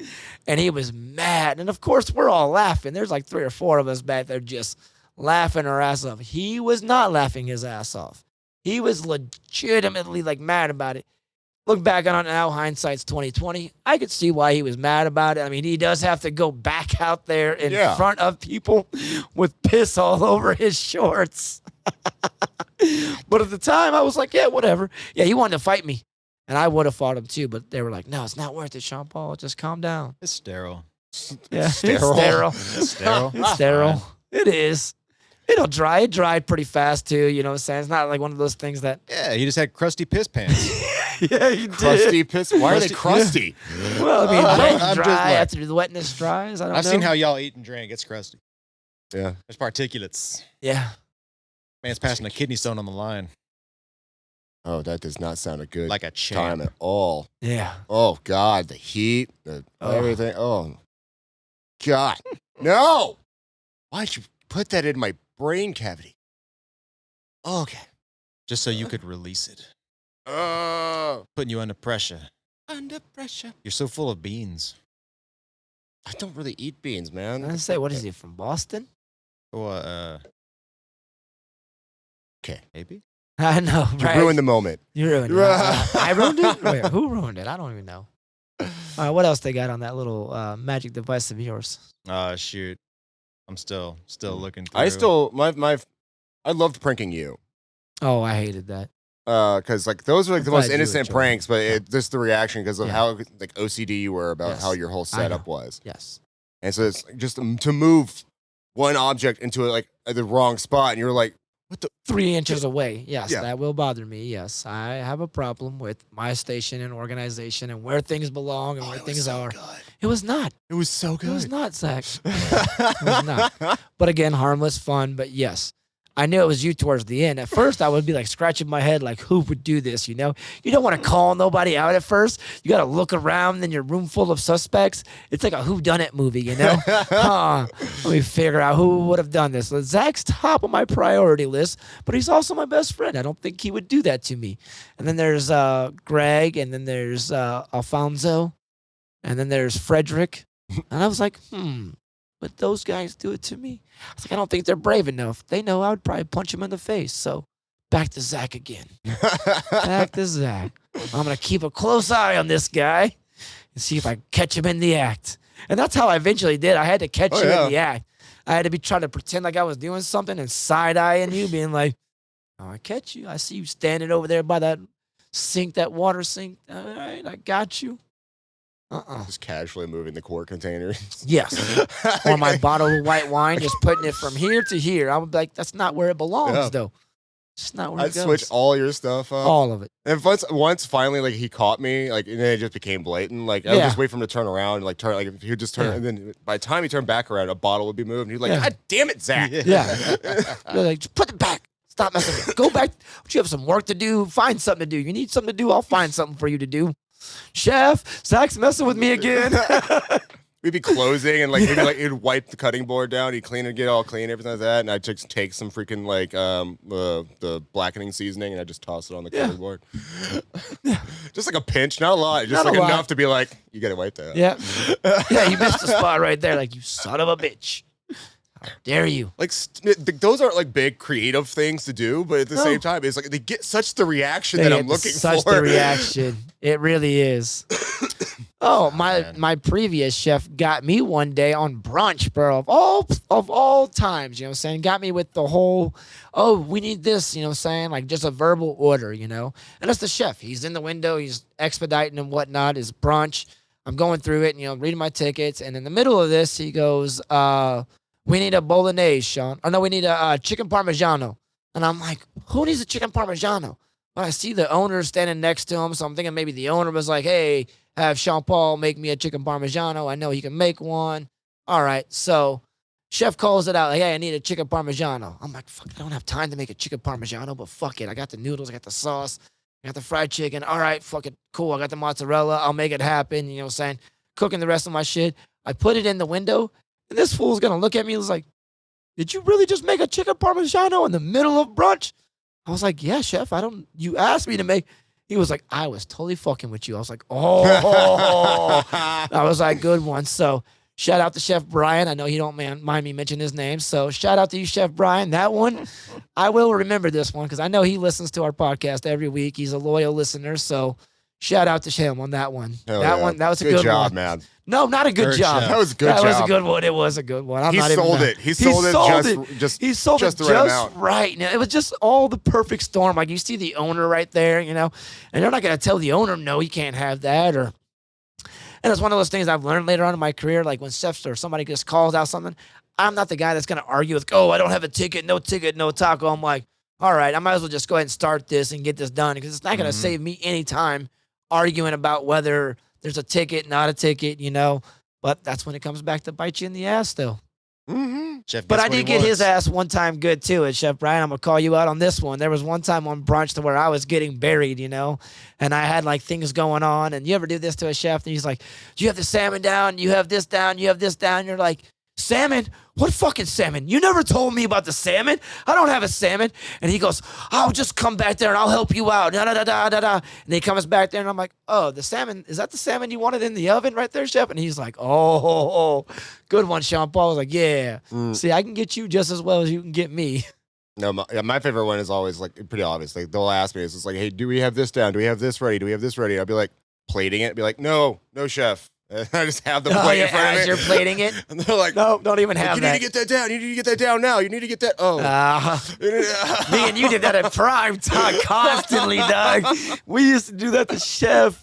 And he was mad. And of course, we're all laughing. There's like 3 or 4 of us back there just laughing our ass off. He was not laughing his ass off. He was legitimately like mad about it. Look back on it now, hindsight's 2020. I could see why he was mad about it. I mean, he does have to go back out there in front of people with piss all over his shorts. But at the time, I was like, yeah, whatever. Yeah, he wanted to fight me. And I would have fought him too, but they were like, no, it's not worth it, Sean Paul. Just calm down. It's sterile. Yeah, Sterile. it's sterile. It's sterile. It is. It'll dry. It dried pretty fast too. You know what I'm saying? It's not like one of those things that. Yeah, he just had crusty piss pants. Yeah, you did. Crusty piss. Why are they crusty? Well, I mean, wet and I'm just dry like- after the wetness dries. I don't know. I've seen how y'all eat and drink. It's crusty. Yeah. There's particulates. Yeah. Man's passing a kidney stone on the line Oh, that does not sound a good like a champ. time at all. Yeah. Oh God, the heat, Oh. everything. Oh God, no! Why'd you put that in my brain cavity? Okay. Just so you could release it. Putting you under pressure. Under pressure. You're so full of beans. I don't really eat beans, I man. was gonna say, what is he from Boston? Or, Okay. maybe? I know, You right? ruined the moment. You ruined it. I ruined it? Wait, who ruined it? I don't even know. All right, what else they got on that little magic device of yours? Shoot. I'm still looking through. I loved pranking you. Oh, I hated that. Because like those were like I'm the most glad you innocent enjoyed pranks, but Yeah. just the reaction because of Yeah. how like OCD you were about Yes. how your whole I know. setup was, Yes. and so it's just to move one object into like the wrong spot, and you're like, what the? 3 inches away. Yes, Yeah. that will bother me. Yes, I have a problem with my station and organization and where things belong and where things are. It was not. It was so It good. was not, Zach. It was not. But again, harmless fun. But yes, I knew it was you towards the end. At first, I would be like scratching my head, like, who would do this? You know, you don't want to call nobody out at first. You got to look around in your room full of suspects. It's like a whodunit movie, you know? Let me figure out who would have done this. So Zach's top of my priority list, but he's also my best friend. I don't think he would do that to me. And then there's Greg, and then there's Alfonso, and then there's Frederick. And I was like, but those guys do it to me. I was like, I don't think they're brave enough. They know I would probably punch him in the face. So back to Zach again. Back to Zach. I'm going to keep a close eye on this guy and see if I can catch him in the act. And that's how I eventually did. I had to catch you in the act. I had to be trying to pretend like I was doing something and side-eyeing you, being like, oh, I catch you. I see you standing over there by that sink, that water sink. All right, I got you. Just casually moving the quart container. Yes. Or my bottle of white wine, just putting it from here to here. I would be like, that's not where it belongs, though. It's not where I'd it goes. switch all your stuff up. All of it. And once finally, like he caught me, like and then it just became blatant. Like I would just wait for him to turn around, and, like he would just turn, and then by the time he turned back around, a bottle would be moved. And he'd like, God damn it, Zach! Yeah. You're like, just put it back. Stop messing with it. Go back. You have some work to do. Find something to do. You need something to do. I'll find something for you to do. Chef, Zach's messing with me again. We'd be closing, and like he'd wipe the cutting board down, he'd clean it, get it all clean, everything like that, and I'd just take some freaking like the blackening seasoning, and I just toss it on the cutting board. Just like a pinch, not a lot, just Not like a lot. enough to be like, you gotta wipe that. Yeah. Yeah, you missed the spot right there. Like, you son of a bitch. How dare you? Like those aren't like big creative things to do, but at the same time, it's like they get such the reaction that I'm looking such for. the reaction. It really is. Oh, my previous chef got me one day on brunch, bro. Of all times, you know what I'm saying? Got me with the whole, oh, we need this, you know what I'm saying? Like just a verbal order, you know? And that's the chef. He's in the window, he's expediting and whatnot, his brunch. I'm going through it and, you know, reading my tickets. And in the middle of this, he goes, we need a bolognese, Sean. Oh, no, we need a chicken parmigiano. And I'm like, who needs a chicken Parmigiano? But I see the owner standing next to him, so I'm thinking maybe the owner was like, hey, have Sean Paul make me a chicken Parmigiano. I know he can make one. All right, so chef calls it out, like, hey, I need a chicken Parmigiano. I'm like, fuck, I don't have time to make a chicken Parmigiano, but fuck it. I got the noodles, I got the sauce, I got the fried chicken. All right, fuck it, cool. I got the mozzarella. I'll make it happen. You know what I'm saying? Cooking the rest of my shit. I put it in the window, and this fool's gonna look at me and was like, did you really just make a chicken Parmigiano in the middle of brunch? I was like, yeah, chef, you asked me to make. He was like, I was totally fucking with you. I was like, oh, I was like, good one. So shout out to Chef Brian. I know he don't mind me mentioning his name. So shout out to you, Chef Brian. That one, I will remember this one because I know he listens to our podcast every week. He's a loyal listener. So shout out to him on that one. That was a good job, one. man. No, not a good job. That was a good job. That was a good one. It was a good one. He sold it just the right amount. Right. Now, it was just all the perfect storm. Like you see the owner right there, you know, and they're not going to tell the owner, no, he can't have that. And it's one of those things I've learned later on in my career. Like when chefs or somebody just calls out something, I'm not the guy that's going to argue with, oh, I don't have a ticket, no taco. I'm like, all right, I might as well just go ahead and start this and get this done because it's not going to save me any time arguing about whether there's a ticket, not a ticket, you know. But that's when it comes back to bite you in the ass still. Mm-hmm. Chef, but I did get his ass one time good too. And Chef Brian, I'm going to call you out on this one. There was one time on brunch to where I was getting buried, you know, and I had like things going on. And you ever do this to a chef? And he's like, do you have the salmon down? You have this down? You have this down? You're like, salmon? What fucking salmon? You never told me about the salmon. I don't have a salmon. And he goes, I'll just come back there and I'll help you out. Da, da, da, da, da, da. And he comes back there and I'm like, oh, the salmon, is that the salmon you wanted in the oven right there, chef? And he's like, oh, good one, Sean Paul. I was like, yeah. See, I can get you just as well as you can get me. No, my favorite one is always like pretty obvious. Like they'll ask me, it's just like, hey, do we have this down? Do we have this ready? Do we have this ready? I'll be like, plating it. Be like, no, chef. And I just have the plate in front of me. As you're plating it? And they're like, no, don't even have that. You need to get that down. You need to get that down now. You need to get that. Oh. Me and you did that at prime time constantly, dog. We used to do that to Chef.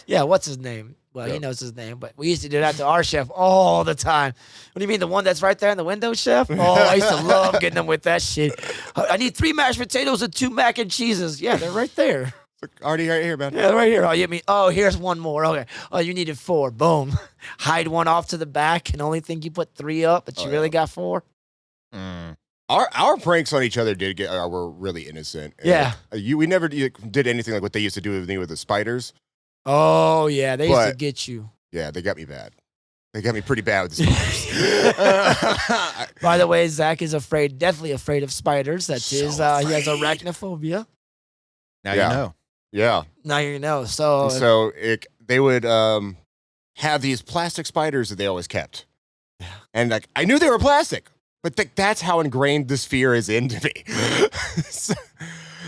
Yeah, what's his name? Well, he knows his name, but we used to do that to our chef all the time. What do you mean, the one that's right there in the window, chef? Oh, I used to love getting them with that shit. I need 3 mashed potatoes and 2 mac and cheeses. Yeah, they're right there. Already right here, man. Yeah, right here. Oh, here's one more. Okay. Oh, you needed 4. Boom. Hide one off to the back and only think you put 3 up, but you really got 4. Our pranks on each other were really innocent. Yeah. We never did anything like what they used to do with me with the spiders. Oh, yeah. They used to get you. Yeah, they got me bad. They got me pretty bad with the spiders. By the way, Zach is definitely afraid of spiders. He has arachnophobia. Now you know. Yeah. Now you know. So they would have these plastic spiders that they always kept. Yeah. And like I knew they were plastic, but that's how ingrained this fear is into me.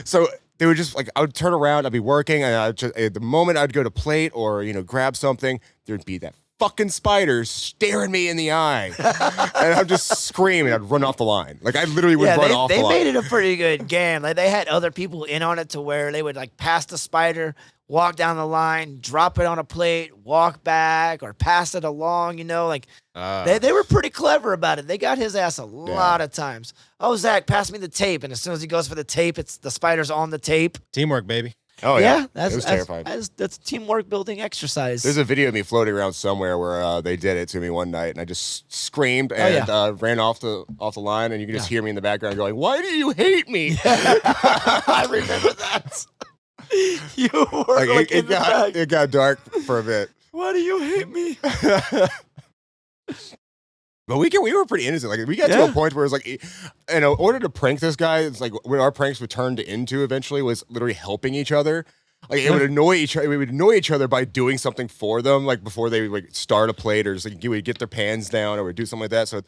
so they would just like I would turn around, I'd be working, and the moment I'd go to plate or grab something, there'd be that fucking spider staring me in the eye. And I'd just scream and I'd run off the line. Like I literally would run off the line. They made it a pretty good game. Like they had other people in on it to where they would like pass the spider, walk down the line, drop it on a plate, walk back, or pass it along, like they were pretty clever about it. They got his ass a lot of times. Oh, Zach, pass me the tape. And as soon as he goes for the tape, it's the spider's on the tape. Teamwork, baby. Oh yeah, it was terrifying. That's a teamwork building exercise. There's a video of me floating around somewhere where they did it to me one night, and I just screamed and ran off the line, and you can just hear me in the background going, "Why do you hate me?" I remember that. You were like it got dark for a bit. Why do you hate me? But we were pretty innocent. Like we got to a point where it's like, in order to prank this guy, it's like what our pranks would turn into eventually was literally helping each other. Like it would annoy each other. We would annoy each other by doing something for them, like before they would start a plate or just like we would get their pans down or we'd do something like that. So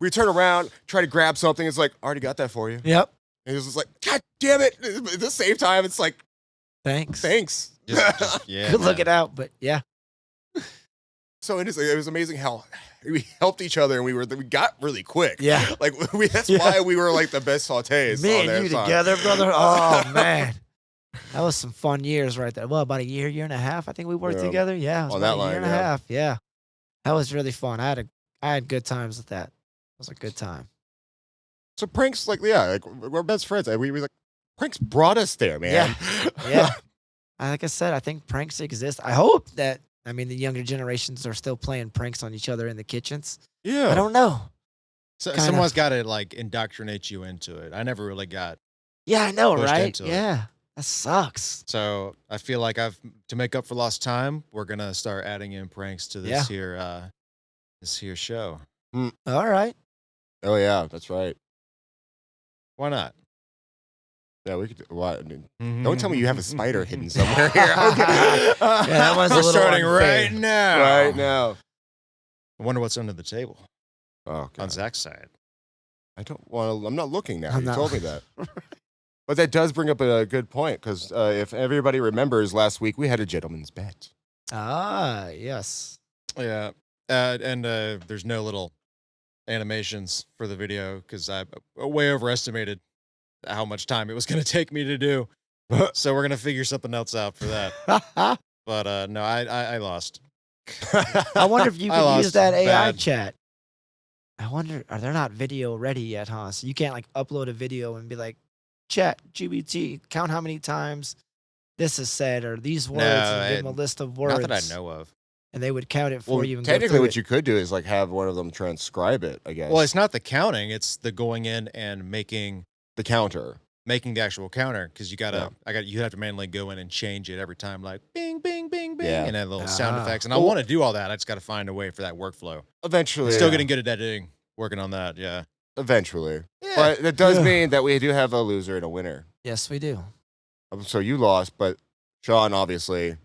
we turn around, try to grab something. It's like, I already got that for you. Yep. And it's just like, God damn it! At the same time, it's like, thanks. Good looking out, but yeah. So it was amazing how we helped each other and we got really quick. Yeah. Like that's why we were like the best sautés. Me and you together, brother. Oh man. That was some fun years right there. Well, about a year and a half, I think we worked together. Yeah. It was about a year and a half. Yeah. That was really fun. I had good times with that. It was a good time. So pranks, like, yeah, like we're best friends. We were like, pranks brought us there, man. Yeah. Like I said, I think pranks exist. I hope that, I mean, the younger generations are still playing pranks on each other in the kitchens. Yeah. I don't know. So, Kind someone's of. got to like indoctrinate you into it. I never really got. Yeah, I know, Pushed right? into it. Yeah. That sucks. So I feel like to make up for lost time, we're gonna start adding in pranks to this here show. All right. Oh yeah, that's right. Why not? Yeah, we could. What? Don't tell me you have a spider hidden somewhere here. Okay. Yeah, that one's a We're little starting unfair. right now. Right now. I wonder what's under the table Oh, on Zach's side. I don't want to. I'm not looking now. I'm You not- told me that. But that does bring up a good point because if everybody remembers, last week we had a gentleman's bet. Ah, yes. Yeah, and there's no little animations for the video because I way overestimated how much time it was going to take me to do. So we're gonna figure something else out for that. But no, I lost. I wonder if you I can use lost that AI bad. chat. I wonder, are they not video ready yet, huh? So you can't like upload a video and be like, chat, GBT, count how many times this is said or these words and give them a list of words. Not that I know of. And they would count it for Well, you. And go technically, through what it. you could do is like have one of them transcribe it. I guess. Well, it's not the counting; it's the going in and making the counter. the actual counter because you have to manually go in and change it every time, like bing, bing, bing, bing, Yeah. and then little sound Ah. effects. And I want to do all that. I just got to find a way for that workflow. Eventually, Still getting good at editing, working on that. Yeah. Eventually, Yeah. but it does Yeah. mean that we do have a loser and a winner. Yes, we do. So you lost, but Sean obviously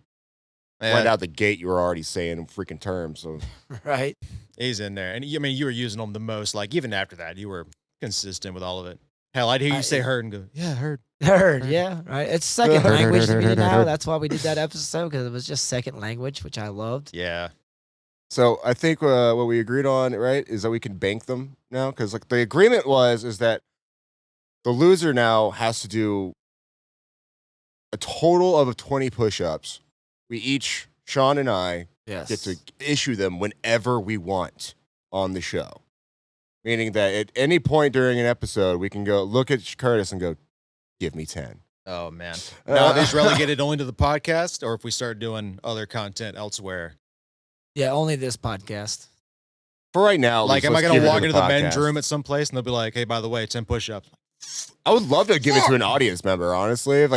went out the gate. You were already saying freaking terms. So Right. He's in there, and I mean, you were using them the most. Like even after that, you were consistent with all of it. Hell, I'd hear you say "heard" and go, "Yeah, heard." Heard, yeah, right. It's second Heard, language to heard, me heard, now. heard. That's why we did that episode because it was just second language, which I loved. Yeah. So I think what we agreed on, right, is that we can bank them now because like the agreement is that the loser now has to do a total of 20 push-ups. We each, Sean and I, Yes. get to issue them whenever we want on the show. Meaning that at any point during an episode, we can go look at Curtis and go, give me 10. Oh man. Now are these relegated only to the podcast, or if we start doing other content elsewhere? Yeah, only this podcast. For right now, Like, am I going gonna to walk into the men's room at some place and they'll be like, "Hey, by the way, 10 push-ups." I would love to give it to an audience member, honestly. If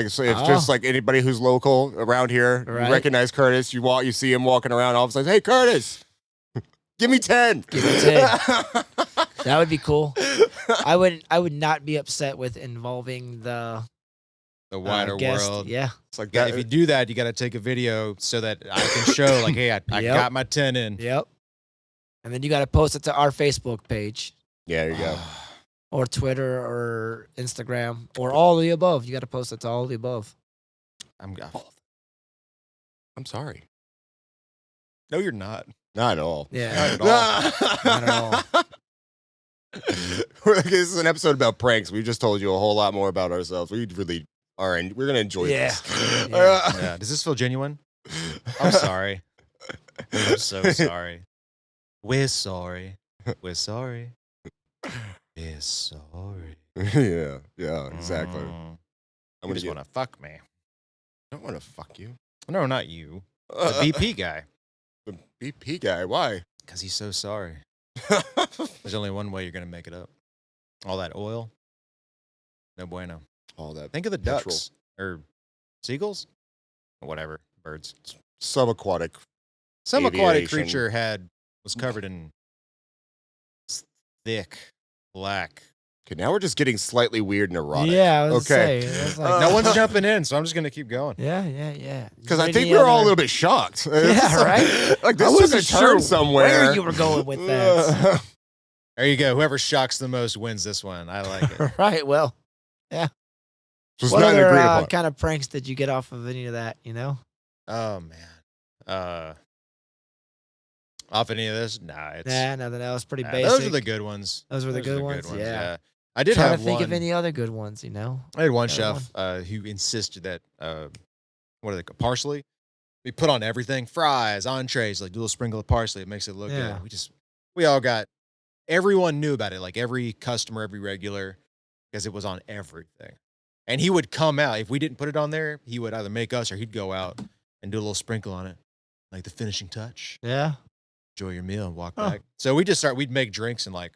just like anybody who's local around here, Right. you recognize Curtis, you see him walking around, all of a sudden, hey, Curtis, give me 10. Give me 10. That would be cool. I would not be upset with involving the The wider guest. world. Yeah. It's like Yeah, that. if you do that, you got to take a video so that I can show, like, hey, I Yep. got my 10 in. Yep. And then you got to post it to our Facebook page Yeah, there you go. or Twitter or Instagram or all the above. You got to post it to all the above. I'm sorry. No, you're not. Not at all. Yeah. Not at all. Not at all. This is an episode about pranks. We just told you a whole lot more about ourselves. We really are, and we're gonna enjoy Yeah. this. Yeah. Yeah. Does this feel genuine? I'm sorry. I'm so sorry. We're sorry. We're sorry. We're sorry. yeah, exactly. Mm. I'm You gonna just get, want to fuck me. I don't want to fuck you. No, not you. The BP guy. The BP guy. Why? Because he's so sorry. There's only one way you're going to make it up. All that oil. No bueno. All that Think of the Petrol. ducks. Or seagulls? Or whatever. Birds. subaquatic. Some aquatic Aviation. creature was covered in thick black. Okay, now we're just getting slightly weird and erotic. Yeah. I was Okay. Say, it's like, No one's jumping in, so I'm just going to keep going. Yeah. Because I think we were all a little bit shocked. Yeah, right? Like I this took a wasn't turn sure somewhere. where you were going with that. There you go. Whoever shocks the most wins this one. I like it. Right. Well, Just what not other agreed upon. kind of pranks did you get off of any of that? You know? Oh, man. Off any of this? Nah, it's Nothing else. Pretty nah, basic. those are the good ones. Those were the Those are good ones. Yeah. I did Trying have to think one. of any other good ones. You know? I had one Got chef who insisted that what are they called? Parsley. We put on everything, fries, entrees, like do a little sprinkle of parsley. It makes it look Yeah. good. We all got everyone knew about it. Like every customer, every regular, because it was on everything. And he would come out. If we didn't put it on there, he would either make us or he'd go out and do a little sprinkle on it. Like the finishing touch. Yeah. Enjoy your meal and walk back. So we'd make drinks and like,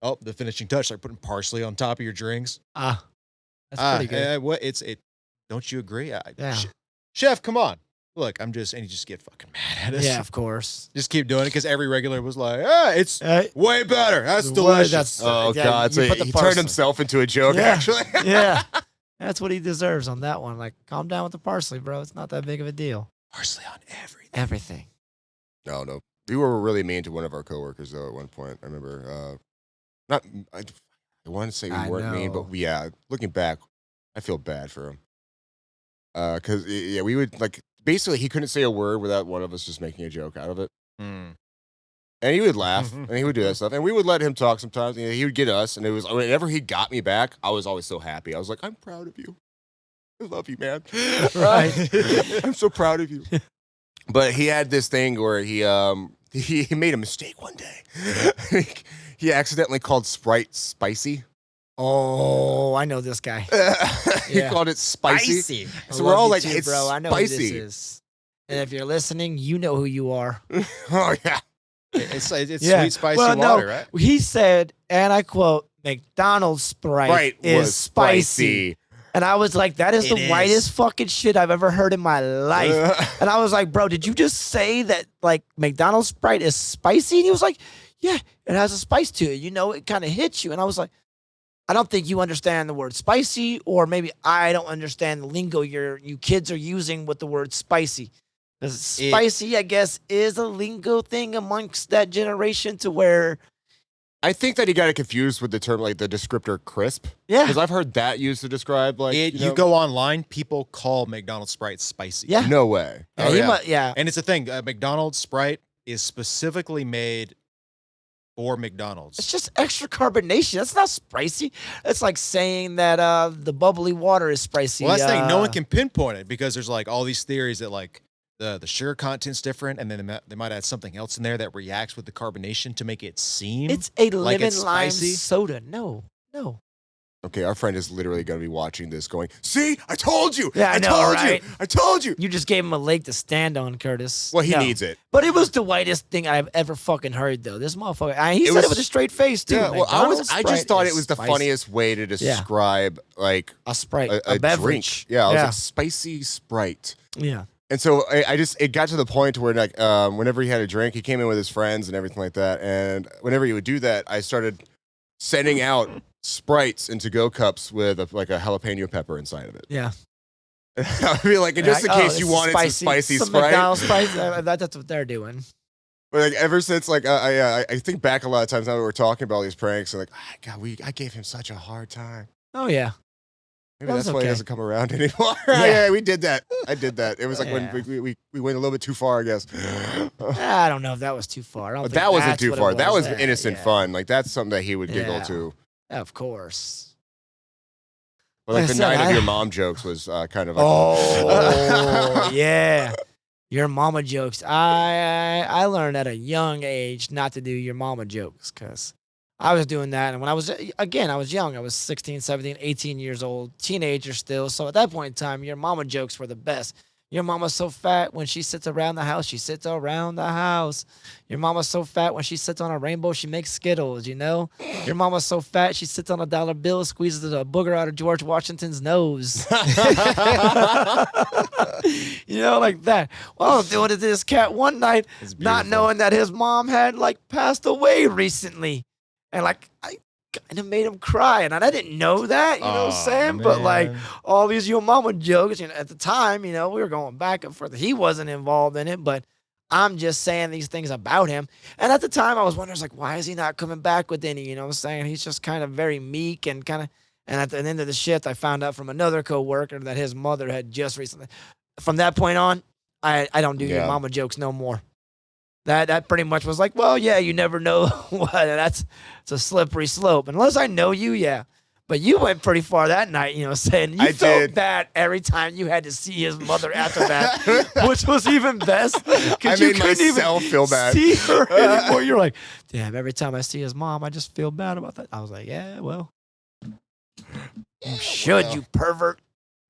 oh, the finishing touch, like putting parsley on top of your drinks. That's pretty good. Don't you agree? Yeah. Chef, come on. Look, and you just get fucking mad at us. Yeah, of course. Just keep doing it because every regular was like, it's way better. That's delicious. God. So he turned himself into a joke, actually. Yeah. That's what he deserves on that one. Like, calm down with the parsley, bro. It's not that big of a deal. Parsley on everything. Everything. No. We were really mean to one of our coworkers, though, at one point. I remember, I want to say we weren't mean, but yeah, looking back, I feel bad for him. Because, we would, like, basically, he couldn't say a word without one of us just making a joke out of it. Mm. And he would laugh, and he would do that stuff. And we would let him talk sometimes. He would get us, and it was whenever he got me back, I was always so happy. I was like, I'm proud of you. I love you, man. Right. I'm so proud of you. But he had this thing where he made a mistake one day. He accidentally called Sprite spicy. Oh, I know this guy. He called it spicy. So we're all like, too, it's bro. I know who spicy. this is. And if you're listening, you know who you are. Oh, yeah. It's sweet, spicy water, right? He said, and I quote, McDonald's Sprite is spicy. And I was like, that is the whitest fucking shit I've ever heard in my life. And I was like, bro, did you just say that, like, McDonald's Sprite is spicy? And he was like, yeah, it has a spice to it. You know, it kind of hits you. And I was like, I don't think you understand the word spicy, or maybe I don't understand the lingo you kids are using with the word spicy. Because spicy, I guess, is a lingo thing amongst that generation to where... I think that he got it confused with the term, like the descriptor crisp. Yeah. Because I've heard that used to describe, like, you go online, people call McDonald's Sprite spicy. Yeah. No way. Yeah. And it's a thing. McDonald's Sprite is specifically made for McDonald's. It's just extra carbonation. That's not spicy. It's like saying that the bubbly water is spicy. Well, that's the thing. No one can pinpoint it because there's like all these theories that like the sugar content's different, and then they might add something else in there that reacts with the carbonation to make it seem it's a like lemon it's lime spicy. soda. No. Okay, our friend is literally going to be watching this going, see, I told you. Yeah, I know, told right? you. I told you. You just gave him a leg to stand on, Curtis. Well, he needs it. But it was the whitest thing I've ever fucking heard, though. This motherfucker, he said it with a straight face, too. Yeah, well, I just thought it was the spicy. funniest way to describe, like, a Sprite, a beverage. Drink. Yeah, I was like, spicy Sprite. Yeah. And so it got to the point where, like, whenever he had a drink, he came in with his friends and everything like that. And whenever he would do that, I started sending out Sprites into go cups with a jalapeno pepper inside of it. Yeah. I'd be like, just in case you wanted some spicy Sprite. McDonald's Sprite, that's what they're doing. But like ever since, like, I think back a lot of times now we were talking about all these pranks and like, God, I gave him such a hard time. Oh yeah. Maybe that's why he doesn't come around anymore. Yeah. We did that. I did that. It was like when we went a little bit too far, I guess. I don't know if that was too far. But that wasn't too far. That was innocent fun. Like, that's something that he would giggle to. Of course. But like the night of your mom jokes was kind of like... Oh, yeah. Your mama jokes. I learned at a young age not to do your mama jokes because I was doing that. And when I was young. I was 16, 17, 18 years old, teenager still. So at that point in time, your mama jokes were the best. Your mama's so fat when she sits around the house, she sits around the house. Your mama's so fat when she sits on a rainbow, she makes Skittles, you know? Your mama's so fat, she sits on a dollar bill, squeezes a booger out of George Washington's nose. You know, like that. Well, I was doing it to this cat one night, not knowing that his mom had, like, passed away recently. And, like, I kind of made him cry, and I didn't know that, you know what I'm saying? Man. But, like, all these your mama jokes, you know, at the time, you know, we were going back and forth. He wasn't involved in it, but I'm just saying these things about him. And at the time, I was wondering, like, why is he not coming back with any, you know what I'm saying? He's just kind of very meek and kind of, and at the end of the shift, I found out from another coworker that his mother had just recently. From that point on, I don't do your mama jokes no more. That pretty much was like, well, yeah, you never know what. It's a slippery slope. Unless I know you, yeah. But you went pretty far that night, saying you I felt did. bad every time you had to see his mother after that, which was even best. I Because you made couldn't even myself feel bad. see her anymore. You're like, damn, every time I see his mom, I just feel bad about that. I was like, yeah, well, you should, you pervert.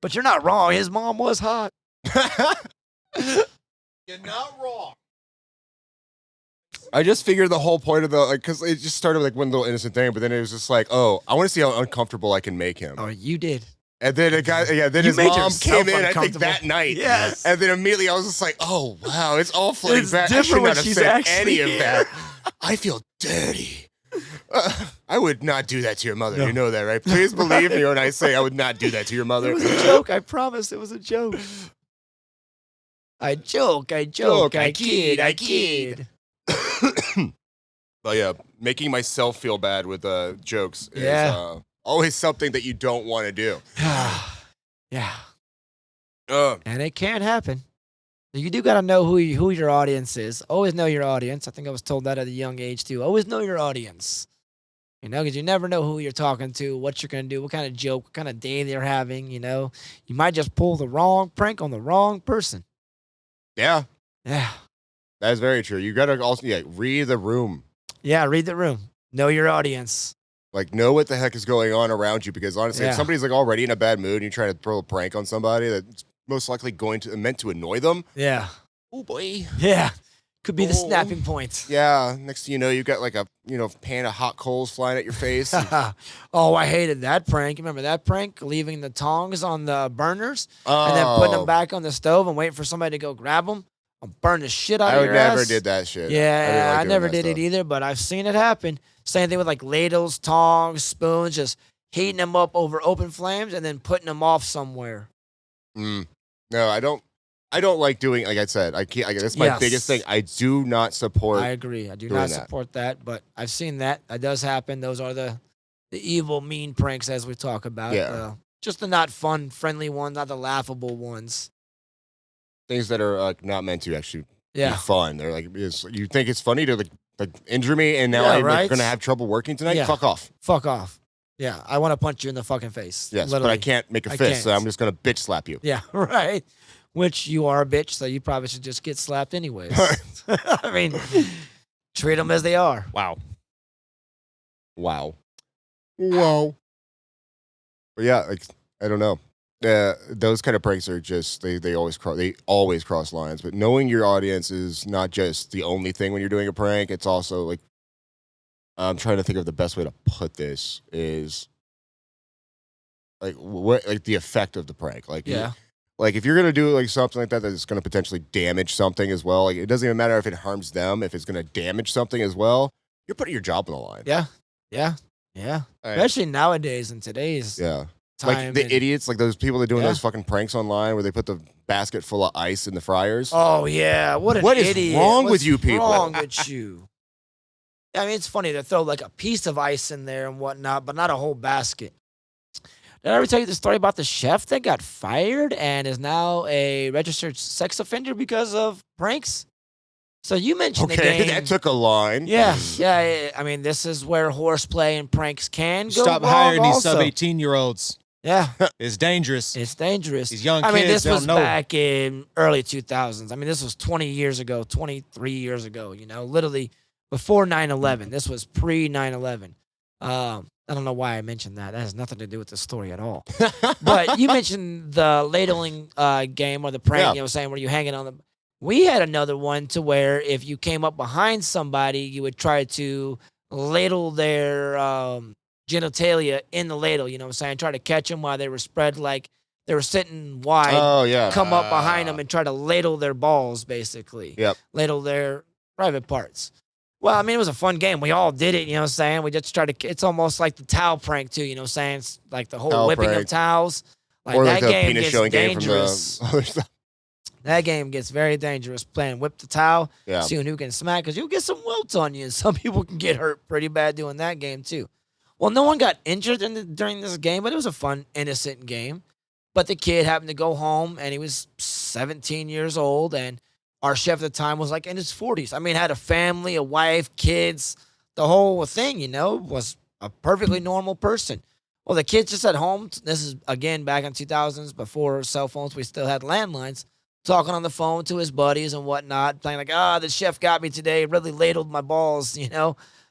But you're not wrong. His mom was hot. You're not wrong. I just figured the whole point of the because it just started like one little innocent thing, but then it was just like, oh, I want to see how uncomfortable I can make him. Oh, you did. And then then You his made mom yourself came in, I think uncomfortable. that night. Yes. And then immediately I was just like, oh wow, it's all flooding It's back. I different should when not have she's said actually any of that. I feel dirty. I would not do that to your mother. No. You know that, right? Please believe me when I say I would not do that to your It mother. was a joke. I promise it was a joke. I joke, I kid. But yeah, making myself feel bad with jokes is Yeah. Always something that you don't want to do. Yeah. Uh, And it can happen. You do got to know who your audience is. Always know your audience. I think I was told that at a young age too. Always know your audience. Because you never know who you're talking to, what you're going to do, what kind of joke, what kind of day they're having, You might just pull the wrong prank on the wrong person. yeah, Yeah. that is very true. You got to also read the room. Yeah, read the room. Know your audience. Like, know what the heck is going on around you, because honestly, Yeah. if somebody's like already in a bad mood and you try to throw a prank on somebody that's most likely meant to annoy them. Yeah. Oh boy. Yeah. Could be the Oh. snapping point. Yeah. Next thing you know, you got like a pan of hot coals flying at your face. Oh, I hated that prank. You remember that prank? Leaving the tongs on the burners and then putting them back on the stove and waiting for somebody to go grab them. I'll burn the shit out I of would your never ass. did that shit. Yeah, I didn't like never doing did that it stuff. either, but I've seen it happen. Same thing with like ladles, tongs, spoons, just heating them up over open flames and then putting them off somewhere. No, I don't like doing, like I said, I can't. That's my Yes. biggest thing. I do not support. I agree. I do doing not that. support that, but I've seen that. That does happen. Those are the evil, mean pranks as we talk about. Yeah. Just the not fun, friendly ones, not the laughable ones. Things that are not meant to actually Yeah. be fun. They're like, you think it's funny to like injure me, and now Yeah, I'm right? gonna have trouble working tonight. Yeah. Fuck off. Fuck off. Yeah. I want to punch you in the fucking face. Yes, literally. but I can't make a I fist, so can't. I'm just gonna bitch slap you. Yeah, right. Which you are a bitch, so you probably should just get slapped anyways. I mean, treat them as they are. Wow. But yeah, like I don't know. Those kind of pranks are just they always cross lines. But knowing your audience is not just the only thing when you're doing a prank. It's also like, I'm trying to think of the best way to put this is like what like the effect of the prank. Like Yeah. like if you're gonna do like something like that that's gonna potentially damage something as well. Like it doesn't even matter if it harms them. If it's gonna damage something as well, you're putting your job on the line. Yeah. Yeah. Yeah. Right. Especially nowadays in today's Yeah. time. Like the and- idiots, like those people that are doing Yeah. those fucking pranks online where they put the basket full of ice in the fryers. Oh yeah. What an What is idiot. wrong with What's you people? wrong with you? I mean, it's funny to throw like a piece of ice in there and whatnot, but not a whole basket. Did I ever tell you the story about the chef that got fired and is now a registered sex offender because of pranks? So you mentioned the Okay, game. that took a line. Yeah, yeah. I mean, this is where horseplay and pranks can go Stop wrong hiring these also. sub 18-year-olds. Yeah, It's dangerous. it's dangerous. These young I mean, kids this was don't know. back in early 2000s. I mean, this was 20 years ago, 23 years ago, literally before 9/11. This was pre 9/11. I don't know why I mentioned that. That has nothing to do with the story at all. But you mentioned the ladling game or the prank, Yeah. saying where you hanging on the. We had another one to where if you came up behind somebody, you would try to ladle their genitalia in the ladle, try to catch them while they were spread like they were sitting wide, Oh yeah. come up behind them and try to ladle their balls, basically. Yep. Ladle their private parts. Well, I mean, it was a fun game. We all did it, We just tried to, it's almost like the towel prank too, It's like the whole Towel whipping prank. of towels. Like Or that like the game penis gets showing dangerous. game from the other stuff. That game gets very dangerous playing whip the towel, Yeah. seeing who can smack, because you'll get some welts on you, and some people can get hurt pretty bad doing that game too. Well, no one got injured during this game, but it was a fun, innocent game. But the kid happened to go home, and he was 17 years old, and our chef at the time was like in his 40s. I mean, had a family, a wife, kids, the whole thing, was a perfectly normal person. Well, the kids just at home. This is again back in 2000s, before cell phones. We still had landlines. Talking on the phone to his buddies and whatnot, playing like, the chef got me today. Really ladled my balls,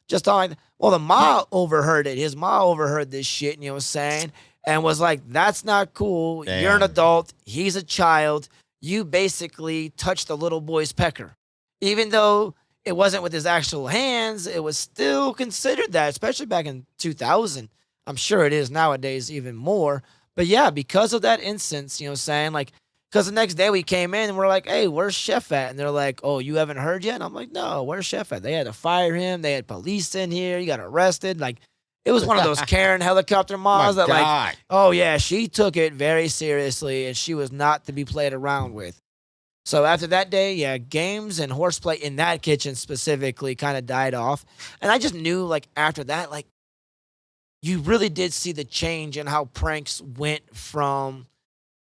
Just talking. Well, the ma overheard it. His ma overheard this shit, and saying, and was like, "That's not cool. Damn. You're an adult. He's a child. You basically touched the little boy's pecker, even though." It wasn't with his actual hands. It was still considered that, especially back in 2000. I'm sure it is nowadays even more. But yeah, because of that instance, saying like, because the next day we came in and we're like, hey, where's Chef at? And they're like, oh, you haven't heard yet? And I'm like, no, where's Chef at? They had to fire him. They had police in here. He got arrested. Like, it was one of those Karen helicopter moms that like, oh yeah, she took it very seriously and she was not to be played around with. So after that day, yeah, games and horseplay in that kitchen specifically kind of died off. And I just knew, like, after that, like, you really did see the change in how pranks went from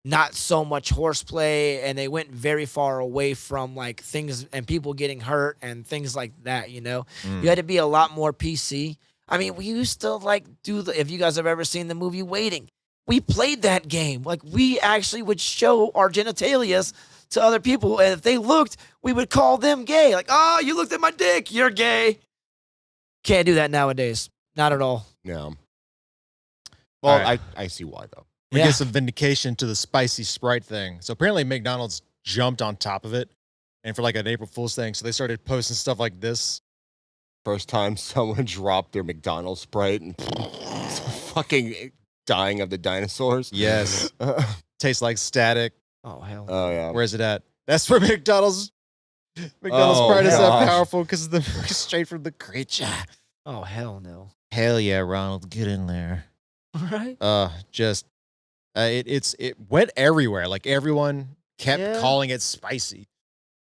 not so much horseplay, and they went very far away from, like, things and people getting hurt and things like that, You had to be a lot more PC. I mean, we used to, like, if you guys have ever seen the movie Waiting, we played that game. Like, we actually would show our genitalias to other people, and if they looked, we would call them gay. Like, you looked at my dick, you're gay. Can't do that nowadays. Not at all. No. Well, Right. I see why, though. We Yeah. get some vindication to the spicy Sprite thing. So apparently McDonald's jumped on top of it, and for like an April Fool's thing, so they started posting stuff like this. First time someone dropped their McDonald's Sprite and fucking dying of the dinosaurs. Yes. Tastes like static. Oh, hell. Oh, yeah. Where's it at? That's where McDonald's Oh, Sprite is that gosh. powerful because the straight from the creature. Oh, hell no. Hell yeah, Ronald, get in there. Right? It went everywhere. Like everyone kept Yeah. calling it spicy,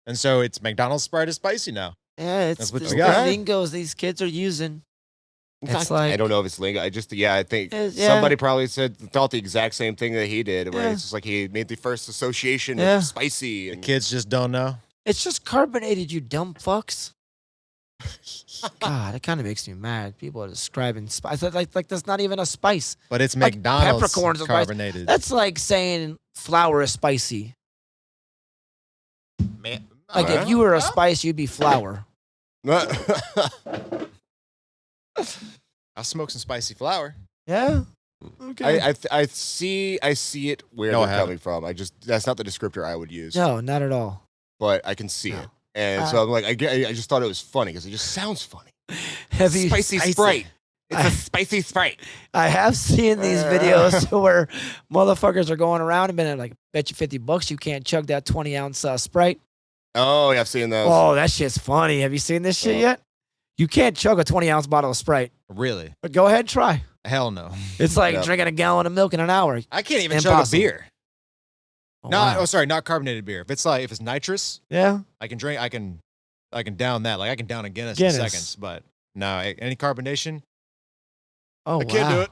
and so it's McDonald's Sprite is spicy now. Yeah, That's it's what the you got. lingos these kids are using. It's I like, don't know if it's lingo. I think Yeah. somebody probably thought the exact same thing that he did, where Yeah. it's just like he made the first association Yeah. of spicy. The And kids just don't know. it's just carbonated, you dumb fucks. God, it kind of makes me mad. People are describing spice like that's not even a spice. But it's Like McDonald's peppercorns are spicy. carbonated. That's like saying flour is spicy. Man, Like if you were a spice, you'd be flour. I'll smoke some spicy flour. Yeah. Okay. I see it where No, I they're haven't. coming from. That's not the descriptor I would use, No, not at all. but I can see No. it. And so I'm like, I just thought it was funny because it just sounds funny. Have you? Spicy Sprite. It's I- a spicy Sprite. I have seen these videos where motherfuckers are going around and been like, bet you $50 you can't chug that 20-ounce Sprite. Oh, yeah, I've seen those. Oh, that shit's funny. Have you seen this shit yet? You can't chug a 20-ounce bottle of Sprite. Really? But go ahead and try. Hell no. It's like Yep. drinking a gallon of milk in an hour. I can't even chug a Impossible. beer. Oh, Not wow. sorry, not carbonated beer. If it's nitrous, Yeah. I can drink. I can down that. Like I can down a Guinness, Guinness. in seconds. But no, any carbonation, Oh, I can't wow. do it.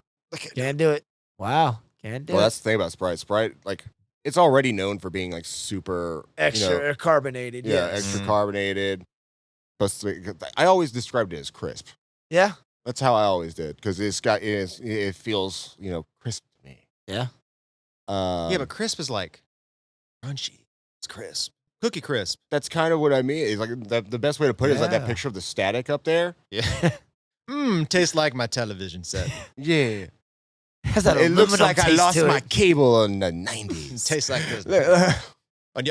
Can't do it. Wow. Can't do Well, it. that's the thing about Sprite. Sprite, like, it's already known for being like super Extra carbonated. yeah, Yes. extra Mhm. carbonated. Plus, I always described it as crisp. Yeah. That's how I always did because it feels crisp to me. Yeah. Yeah, but crisp is like crunchy. It's crisp, cookie crisp. That's kind of what I mean. It's like the best way to put it is like that Yeah. picture of the static up there. Yeah. Tastes like my television set. Yeah, Has that it looks aluminum like I taste lost to my it. cable in the '90s. Tastes like this. Look, When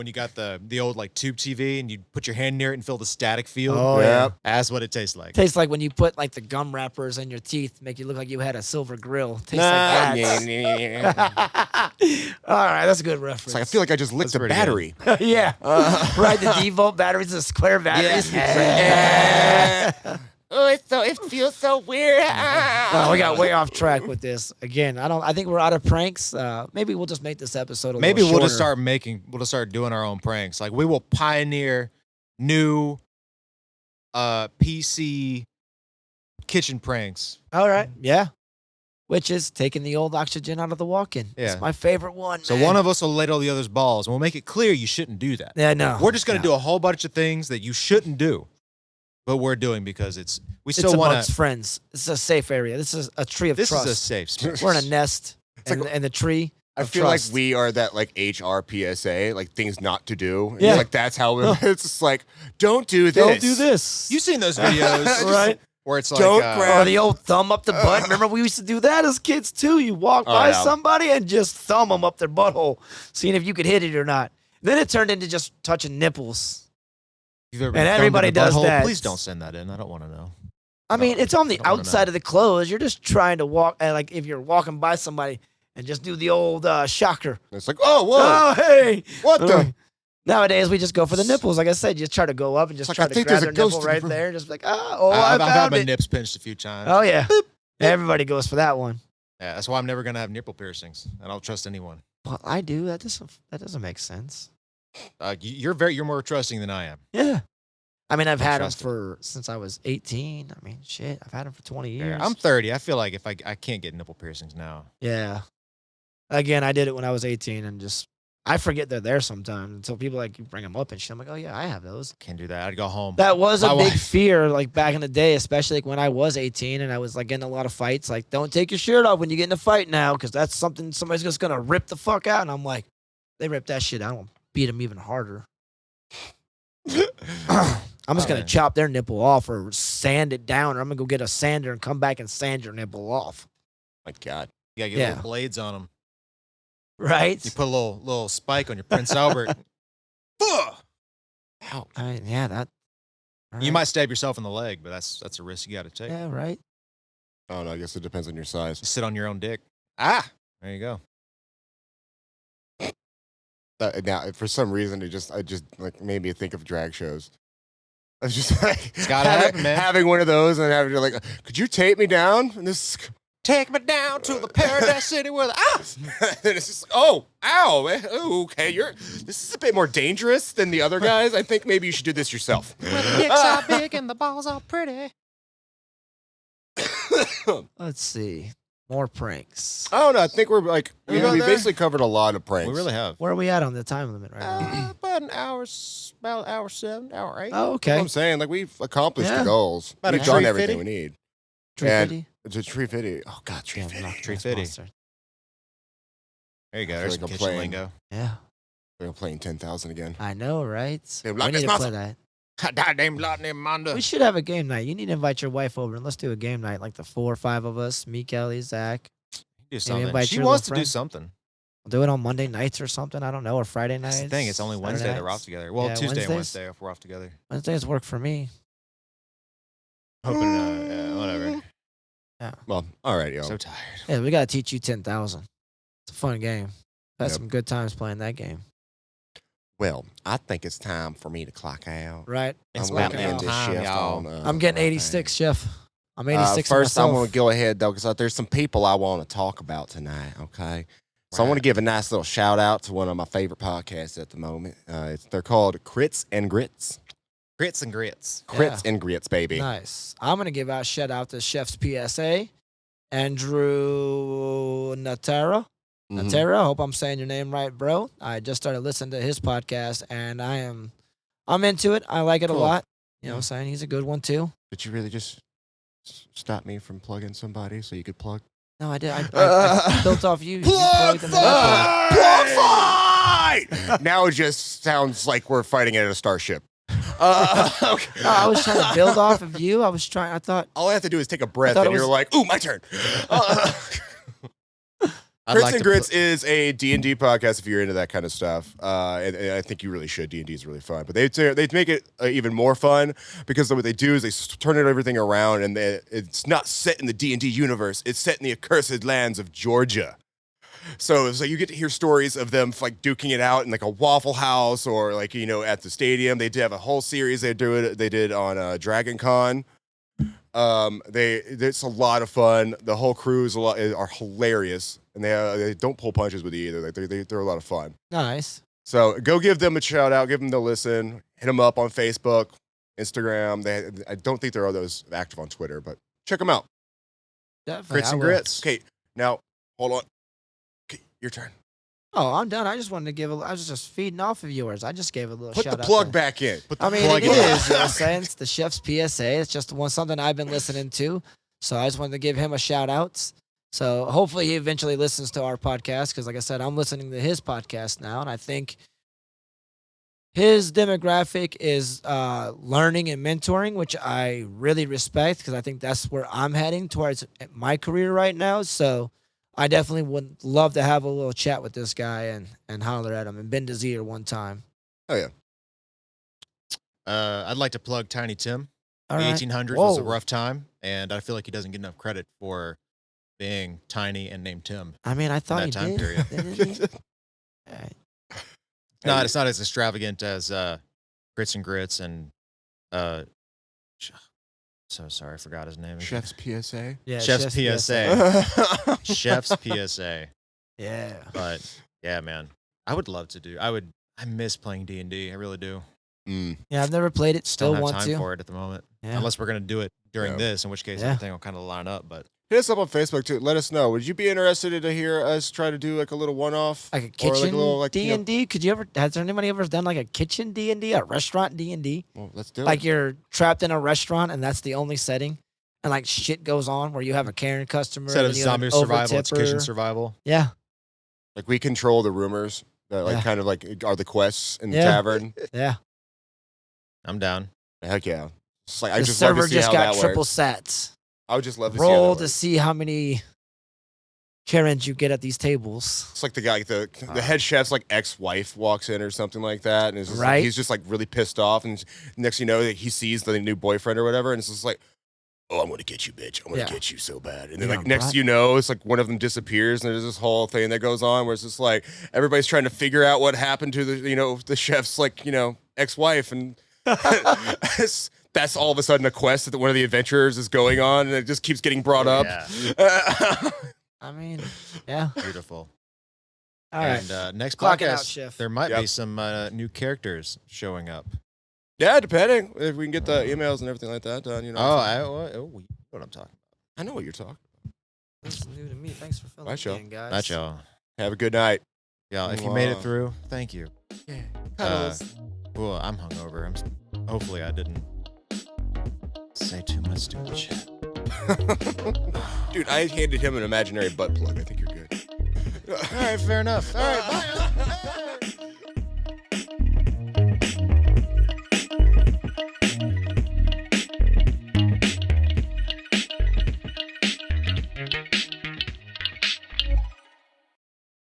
you got the old like tube TV and you put your hand near it and feel the static field. Oh, yeah. Yep. That's what it tastes like. Tastes like when you put like the gum wrappers in your teeth, make you look like you had a silver grill. Tastes Nah, like yeah, that. yeah, yeah. All right, that's a good reference. It's like I feel like I just licked That's a pretty battery. yeah. Right, the D-volt batteries, the square batteries. Oh, it feels so weird. Oh, we got way off track with this. Again, I think we're out of pranks. Maybe we'll just make this episode a Maybe little we'll just shorter. we'll just start doing our own pranks. Like we will pioneer new PC kitchen pranks. All right. Yeah. Which is taking the old oxygen out of the walk-in. Yeah. It's my favorite one. So man. one of us will ladle the other's balls, and we'll make it clear you shouldn't do that. Yeah, no. We're just gonna no. do a whole bunch of things that you shouldn't do. But we're doing because we It's still want amongst to. friends. It's a safe area. This is a tree of This trust. is a safe space. We're in a nest like in the tree. I of feel trust. like we are that like HRPSA, like things not to do. And Yeah. like that's how it's just like, don't do this. Don't do this. You've seen those videos, right? Where it's like, Don't grab- Or the old thumb up the butt. Remember, we used to do that as kids too. You walk by yeah. somebody and just thumb them up their butthole, seeing if you could hit it or not. Then it turned into just touching nipples. you've ever And thumbed everybody in the does butthole? that. Please don't send that in. I don't want to know. I mean, it's on the I don't wanna outside know. of the clothes. You're just trying to walk, and like if you're walking by somebody and just do the old shocker. It's like, oh, whoa, Oh, hey. what the? Nowadays, we just go for the nipples. Like I said, you just try to go up and just It's try like, I to think grab there's their a nipple ghost in the right room. there. Just like, I I've had found my it. nips pinched a few times. Oh, yeah. Everybody goes for that one. Yeah, that's why I'm never gonna have nipple piercings. I don't trust anyone. Well, I do. That doesn't make sense. You're more trusting than I am. Yeah. I mean, I've had them trust since I was 18. I mean, shit, I've had them for 20 years. Yeah, I'm 30. I feel like if I can't get nipple piercings now. Yeah. Again, I did it when I was 18 and just, I forget they're there sometimes until people like bring them up and shit. I'm like, oh yeah, I have those. Can't do that. I'd go home. That was a My big wife- fear, like back in the day, especially like when I was 18 and I was like getting a lot of fights. Like, don't take your shirt off when you get in a fight now, because that's something somebody's just gonna rip the fuck out. And I'm like, they rip that shit out, I'll beat them even harder. I'm just gonna man. chop their nipple off or sand it down, or I'm gonna go get a sander and come back and sand your nipple off. My God. You gotta get Yeah. little blades on them. Right? You put a little spike on your Prince Albert. Ugh! Ow. Yeah, that. You alright. might stab yourself in the leg, but that's a risk you got to take. Yeah, right. I don't know. I guess it depends on your size. Just sit on your own dick. There you go. Now, for some reason, I just like made me think of drag shows. I was just like, It's gotta happen, man. having one of those and having to like, could you tape me down? And this, Take me down to the paradise city where the and it's just like, oh, ow, man. Oh, okay, this is a bit more dangerous than the other guys. I think maybe you should do this yourself. where the dicks are big and the balls are pretty. Let's see. More pranks. I don't know. I think we're like, We about we there? basically covered a lot of pranks. We really have. Where are we at on the time limit right now? About hour 7, hour 8. Oh, That's okay. what I'm saying. Like, we've accomplished Yeah. the goals. About a We've done tree everything fitty? we need. 350? It's a tree fitty. Oh, God, tree fitty. Tree That's fitty. monster. There you go. I There's feel some like I'm kitchen playing. lingo. Yeah, They're playing 10,000 again. I know, right? Hey, We block need this to play muscle. that. Goddamn Lotney Manda. We should have a game night. You need to invite your wife over and let's do a game night, like the 4 or 5 of us, me, Kelly, Zach. Do something. invite She your wants to little do friend. something. We'll do it on Monday nights or something. I don't know, or Friday nights. That's the thing. It's only Saturday Wednesday that we're off nights. together. Well, Yeah, Tuesday and Wednesdays. Wednesday if we're off together. Wednesdays work for me. Hoping, whatever. Well, all right, yo. So tired. Yeah, we gotta teach you 10,000. It's a fun game. Had Yep. some good times playing that game. Well, I think it's time for me to clock out. Right? It's I'm gonna about end that this time, shift y'all. on, I'm getting my 86, thing. Chef. I'm 86 First, I myself. want to go ahead, though, because there's some people I want to talk about tonight, okay? So I want to Right. give a nice little shout out to one of my favorite podcasts at the moment. They're called Crits and Grits. Grits and grits. Crits and Grits, baby. Nice. I'm gonna give out a shout out to Chef's PSA, Andrew Natera. Mhm. Natera, I hope I'm saying your name right, bro. I just started listening to his podcast and I'm into it. I like it a Cool. lot. You know what I'm saying? He's a good one too. Did you really just stop me from plugging somebody so you could plug? No, I did. I built off you. You plugged in the episode. Plug fight! Now it just sounds like we're fighting at a starship. Okay. No, I was trying to build off of you. I thought All I have to do is take a breath, thought and it you're was- like, "Ooh, my turn." I'd Crits like and to Grits is a D&D podcast if you're into that kind of stuff. And I think you really should. D&D is really fun. But they make it even more fun because what they do is they turn everything around and it's not set in the D&D universe. It's set in the accursed lands of Georgia. So you get to hear stories of them like duking it out in like a Waffle House or like, at the stadium. They did have a whole series they did on Dragon Con. It's a lot of fun. The whole crew are hilarious, and they don't pull punches with you either. Like they're a lot of fun. nice. So go give them a shout out, give them the listen, hit them up on Facebook, Instagram. I don't think there are those active on Twitter, but check them out. Definitely. Grits I and will. grits. Okay, now hold on. Okay, your turn. Oh, I'm done. I just wanted to give I was just feeding off of yours. I just gave a little Put shout the out. plug back in. Put the I mean, plug it in. is. You know what I'm saying? It's the chef's PSA. It's just something I've been listening to. So I just wanted to give him a shout out. So hopefully he eventually listens to our podcast because, like I said, I'm listening to his podcast now, and I think his demographic is learning and mentoring, which I really respect because I think that's where I'm heading towards my career right now. So I definitely would love to have a little chat with this guy and holler at him and bend his ear one time. Oh yeah. I'd like to plug Tiny Tim. All The right. 1800s was a Whoa. rough time, and I feel like he doesn't get enough credit for being tiny and named Tim. I mean, I thought that he time did. period. Didn't he? All right. It's not as extravagant as Grits and Grits and so sorry, I forgot his name. Chef's PSA. Yeah, Chef's PSA. Chef's PSA. Yeah. But yeah, man, I would love to do. I miss playing D&D. I really do. Yeah, I've never played it. Still Don't have want time to. for it at the moment. Yeah. Unless we're gonna do it during Yeah. this, in which case Yeah. everything will kind of line up. But Hit us up on Facebook too. Let us know. Would you be interested to hear us try to do like a little one-off? Like a Or kitchen like a little, like, you know- D&D? Could you ever? Has there anybody ever done like a kitchen D&D, a restaurant D&D? Well, let's do Like it. you're trapped in a restaurant and that's the only setting, and like shit goes on where you have a Karen customer. instead of and you have zombie an survival, it's kitchen overtipper. survival. Yeah. Like we control the rumors that like Yeah. kind of like are the quests in the Yeah. tavern. Yeah. I'm down. Heck yeah. It's like I The just love server to see just how got that triple works. sats. I would just love to see how Roll that to works. see how many Karens you get at these tables. It's like the guy, the head chef's like ex-wife walks in or something like that, and it's just like, Right. he's just like really pissed off, and next you know like, he sees the new boyfriend or whatever, and it's just like, oh, I'm gonna get you, bitch. I'm gonna Yeah. get you so bad. And then Yeah, like next right. you know, it's like one of them disappears, and there's this whole thing that goes on where it's just like everybody's trying to figure out what happened to the chef's like ex-wife, and that's all of a sudden a quest that one of the adventurers is going on, and it just keeps getting brought up. Yeah. I mean, yeah. Beautiful. All right. And next Clock it out, podcast, Chef. there might Yep. be some new characters showing up. Yeah, depending if we can get the emails and everything like that done. You know. You know what I'm talking I know what you're talking. This is new to me. Thanks for filling Bye, me Joe. in, guys. about. Not y'all. Have a good night. Yeah, if you made it Mwah. through, thank you. Yeah. Well, I'm hungover. Hopefully I didn't say too much stupid shit. Dude, I handed him an imaginary butt plug. I think you're good. All right, fair enough. All right, bye.